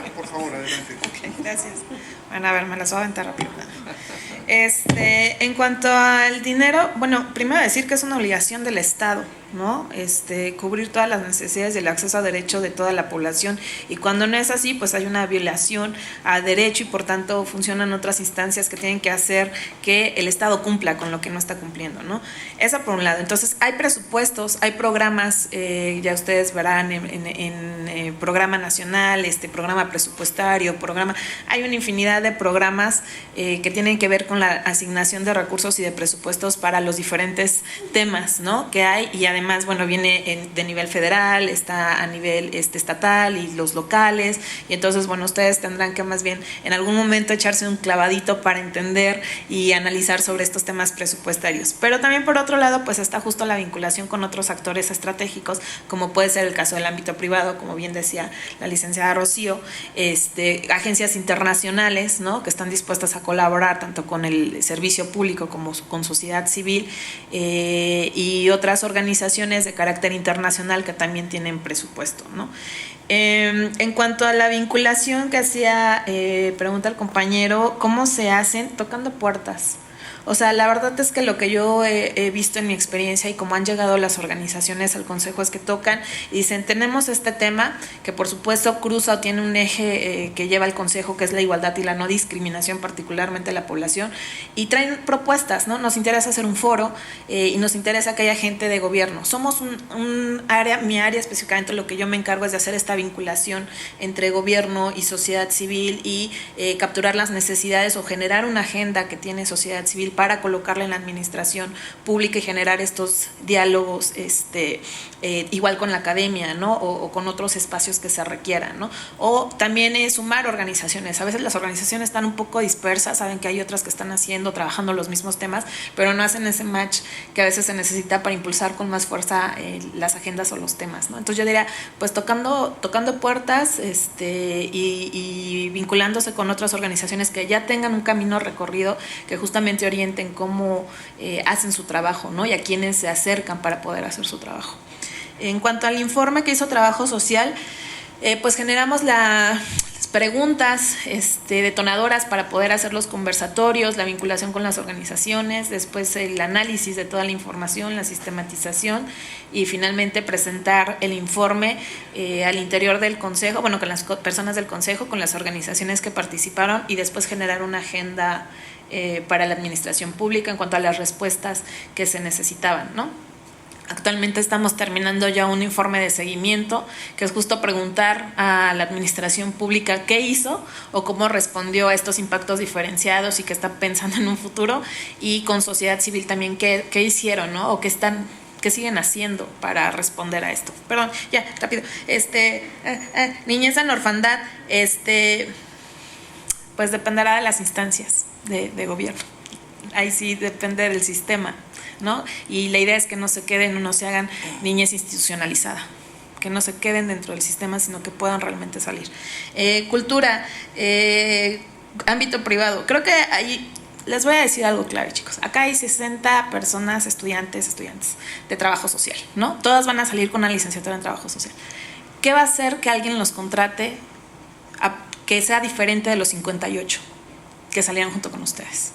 más. Por favor, adelante. Okay, gracias. Bueno, a ver, me las voy a aventar rápido. En cuanto al dinero, bueno, primero decir que es una obligación del Estado, ¿no? Cubrir todas las necesidades del acceso a derecho de toda la población, y cuando no es así, pues hay una violación a derecho, y por tanto funcionan otras instancias que tienen que hacer que el Estado cumpla con lo que no está cumpliendo, ¿no? Eso por un lado. Entonces hay presupuestos, hay programas, ya ustedes verán en programa nacional, programa presupuestario, hay una infinidad de programas que tienen que ver con la asignación de recursos y de presupuestos para los diferentes temas, ¿no?, que hay. Y además, bueno, viene de nivel federal, está a nivel estatal y los locales, y entonces, bueno, ustedes tendrán que más bien en algún momento echarse un clavadito para entender y analizar sobre estos temas presupuestarios. Pero también, por otro lado, pues está justo la vinculación con otros actores estratégicos, como puede ser el caso del ámbito privado, como bien decía la licenciada Rocío, agencias internacionales, ¿no?, que están dispuestas a colaborar tanto con el servicio público como con sociedad civil, y otras organizaciones de carácter internacional que también tienen presupuesto, ¿no? En cuanto a la vinculación que hacía, pregunta el compañero, ¿cómo se hacen? Tocando puertas. O sea, la verdad es que lo que yo he visto en mi experiencia y cómo han llegado las organizaciones al consejo es que tocan y dicen, tenemos este tema que por supuesto cruza o tiene un eje que lleva al consejo, que es la igualdad y la no discriminación, particularmente de la población, y traen propuestas, ¿no? Nos interesa hacer un foro y nos interesa que haya gente de gobierno. Somos un área, mi área específicamente, lo que yo me encargo es de hacer esta vinculación entre gobierno y sociedad civil y capturar las necesidades o generar una agenda que tiene sociedad civil para colocarla en la administración pública y generar estos diálogos igual con la academia, ¿no? O con otros espacios que se requieran, ¿no? O también sumar organizaciones. A veces las organizaciones están un poco dispersas, saben que hay otras que están trabajando los mismos temas, pero no hacen ese match que a veces se necesita para impulsar con más fuerza las agendas o los temas, ¿no? Entonces yo diría, pues tocando puertas y vinculándose con otras organizaciones que ya tengan un camino recorrido, que justamente orienten cómo hacen su trabajo, ¿no? Y a quienes se acercan para poder hacer su trabajo. En cuanto al informe que hizo Trabajo Social, pues generamos les preguntas detonadoras para poder hacer los conversatorios, la vinculación con las organizaciones, después el análisis de toda la información, la sistematización y finalmente presentar el informe al interior del consejo, bueno, con las personas del consejo, con las organizaciones que participaron y después generar una agenda para la administración pública en cuanto a las respuestas que se necesitaban, ¿no? Actualmente estamos terminando ya un informe de seguimiento, que es justo preguntar a la administración pública qué hizo o cómo respondió a estos impactos diferenciados y qué está pensando en un futuro, y con sociedad civil también qué hicieron, ¿no? O qué siguen haciendo para responder a esto. Perdón, ya, rápido. Niñez en orfandad, pues dependerá de las instancias de gobierno. Ahí sí depende del sistema, ¿no? Y la idea es que no se queden o no se hagan niñez institucionalizada, que no se queden dentro del sistema, sino que puedan realmente salir. Cultura, ámbito privado. Creo que ahí les voy a decir algo claro, chicos. Acá hay 60 personas, estudiantes de trabajo social, ¿no? Todas van a salir con una licenciatura en trabajo social. ¿Qué va a hacer que alguien los contrate que sea diferente de los 58 que salieron junto con ustedes?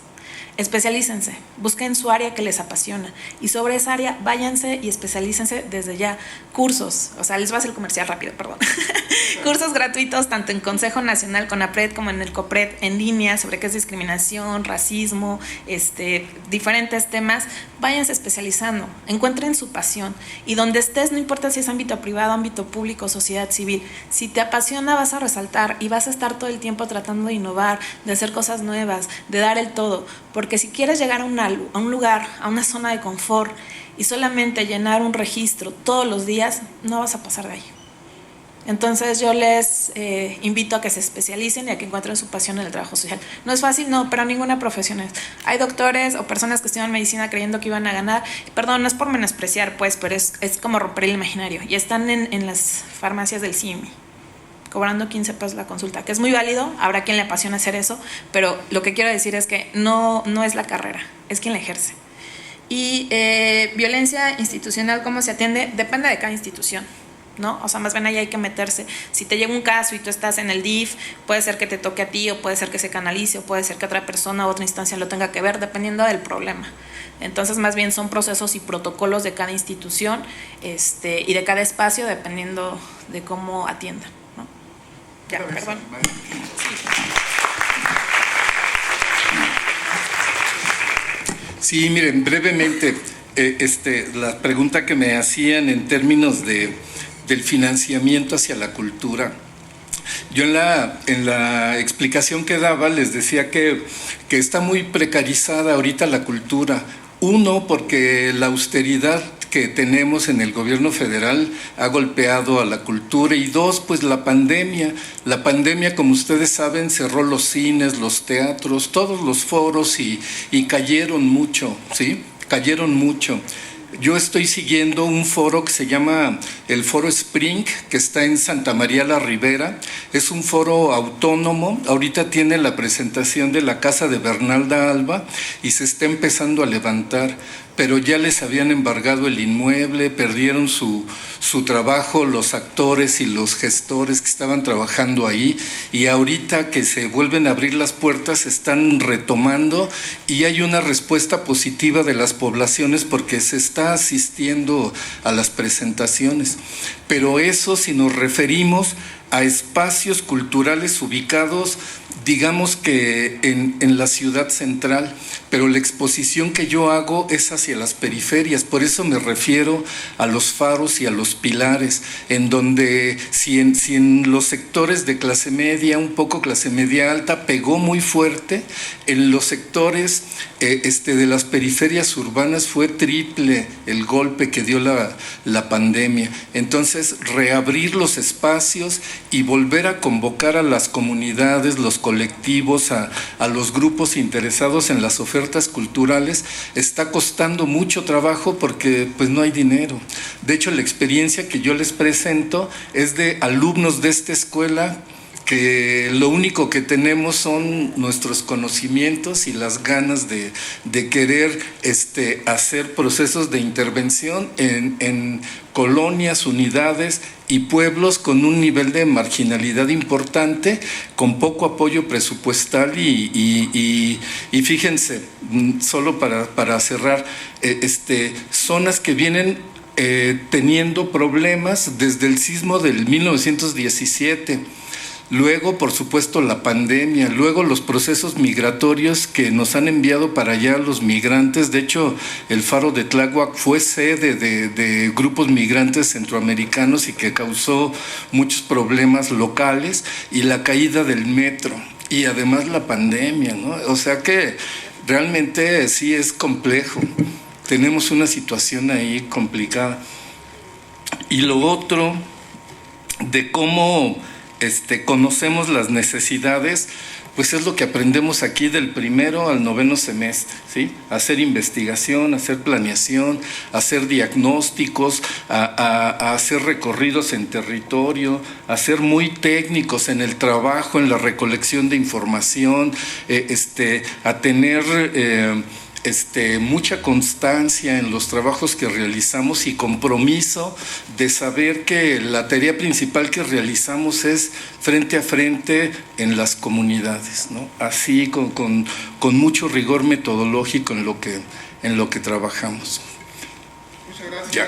Especialícense, busquen su área que les apasiona y sobre esa área váyanse y especialícense desde ya. Cursos, o sea, les voy a hacer el comercial rápido, perdón. Cursos gratuitos tanto en Consejo Nacional, CONAPRED, como en el COPRED, en línea, sobre qué es discriminación, racismo, diferentes temas. Váyanse especializando, encuentren su pasión y donde estés, no importa si es ámbito privado, ámbito público, sociedad civil, si te apasiona vas a resaltar y vas a estar todo el tiempo tratando de innovar, de hacer cosas nuevas, de dar el todo, porque si quieres llegar a un lugar, a una zona de confort y solamente llenar un registro todos los días, no vas a pasar de ahí. Entonces yo les invito a que se especialicen y a que encuentren su pasión en el trabajo social. No es fácil, no, pero ninguna profesión es. Hay doctores o personas que estudian medicina creyendo que iban a ganar. Perdón, no es por menospreciar, pues, pero es como romper el imaginario. Y están en las farmacias del CIMI, cobrando 15 pesos la consulta, que es muy válido, habrá quien le apasiona hacer eso, pero lo que quiero decir es que no es la carrera, es quien la ejerce. Y violencia institucional, ¿cómo se atiende? Depende de cada institución, ¿no? O sea, más bien ahí hay que meterse. Si te llega un caso y tú estás en el DIF, puede ser que te toque a ti, o puede ser que se canalice, o puede ser que otra persona u otra instancia lo tenga que ver, dependiendo del problema. Entonces, más bien son procesos y protocolos de cada institución y de cada espacio, dependiendo de cómo atiendan, ¿no? Ya, perdón. Sí, miren, brevemente, la pregunta que me hacían en términos del financiamiento hacia la cultura. Yo en la explicación que daba les decía que está muy precarizada ahorita la cultura. Uno, porque la austeridad que tenemos en el gobierno federal ha golpeado a la cultura, y dos, pues la pandemia. La pandemia, como ustedes saben, cerró los cines, los teatros, todos los foros y cayeron mucho, ¿sí? Cayeron mucho. Yo estoy siguiendo un foro que se llama el Foro Spring, que está en Santa María la Ribera. Es un foro autónomo. Ahorita tiene la presentación de la casa de Bernalda Alba y se está empezando a levantar, pero ya les habían embargado el inmueble, perdieron su trabajo los actores y los gestores que estaban trabajando ahí, y ahorita que se vuelven a abrir las puertas están retomando y hay una respuesta positiva de las poblaciones porque se está asistiendo a las presentaciones. Pero eso, si nos referimos a espacios culturales ubicados, digamos que en la ciudad central, pero la exposición que yo hago es hacia las periferias, por eso me refiero a los faros y a los pilares, en donde si en los sectores de clase media, un poco clase media alta, pegó muy fuerte, en los sectores de las periferias urbanas fue triple el golpe que dio la pandemia. Entonces, reabrir los espacios y volver a convocar a las comunidades, los colectivos, a los grupos interesados en las ofertas culturales, está costando mucho trabajo porque pues no hay dinero. De hecho, la experiencia que yo les presento es de alumnos de esta escuela que lo único que tenemos son nuestros conocimientos y las ganas de querer hacer procesos de intervención en colonias, unidades y pueblos con un nivel de marginalidad importante, con poco apoyo presupuestal y fíjense, solo para cerrar, zonas que vienen teniendo problemas desde el sismo del 1917. Luego, por supuesto, la pandemia, luego los procesos migratorios que nos han enviado para allá los migrantes. De hecho, el Faro de Tláhuac fue sede de grupos migrantes centroamericanos y que causó muchos problemas locales, y la caída del metro, y además la pandemia, ¿no? O sea que realmente sí es complejo. Tenemos una situación ahí complicada. Y lo otro, de cómo conocemos las necesidades, pues es lo que aprendemos aquí del 1º al 9º semestre, ¿sí? Hacer investigación, hacer planeación, hacer diagnósticos, a hacer recorridos en territorio, a ser muy técnicos en el trabajo, en la recolección de información, a tener mucha constancia en los trabajos que realizamos y compromiso de saber que la tarea principal que realizamos es frente a frente en las comunidades, ¿no? Así con mucho rigor metodológico en lo que trabajamos. Muchas gracias. Ya.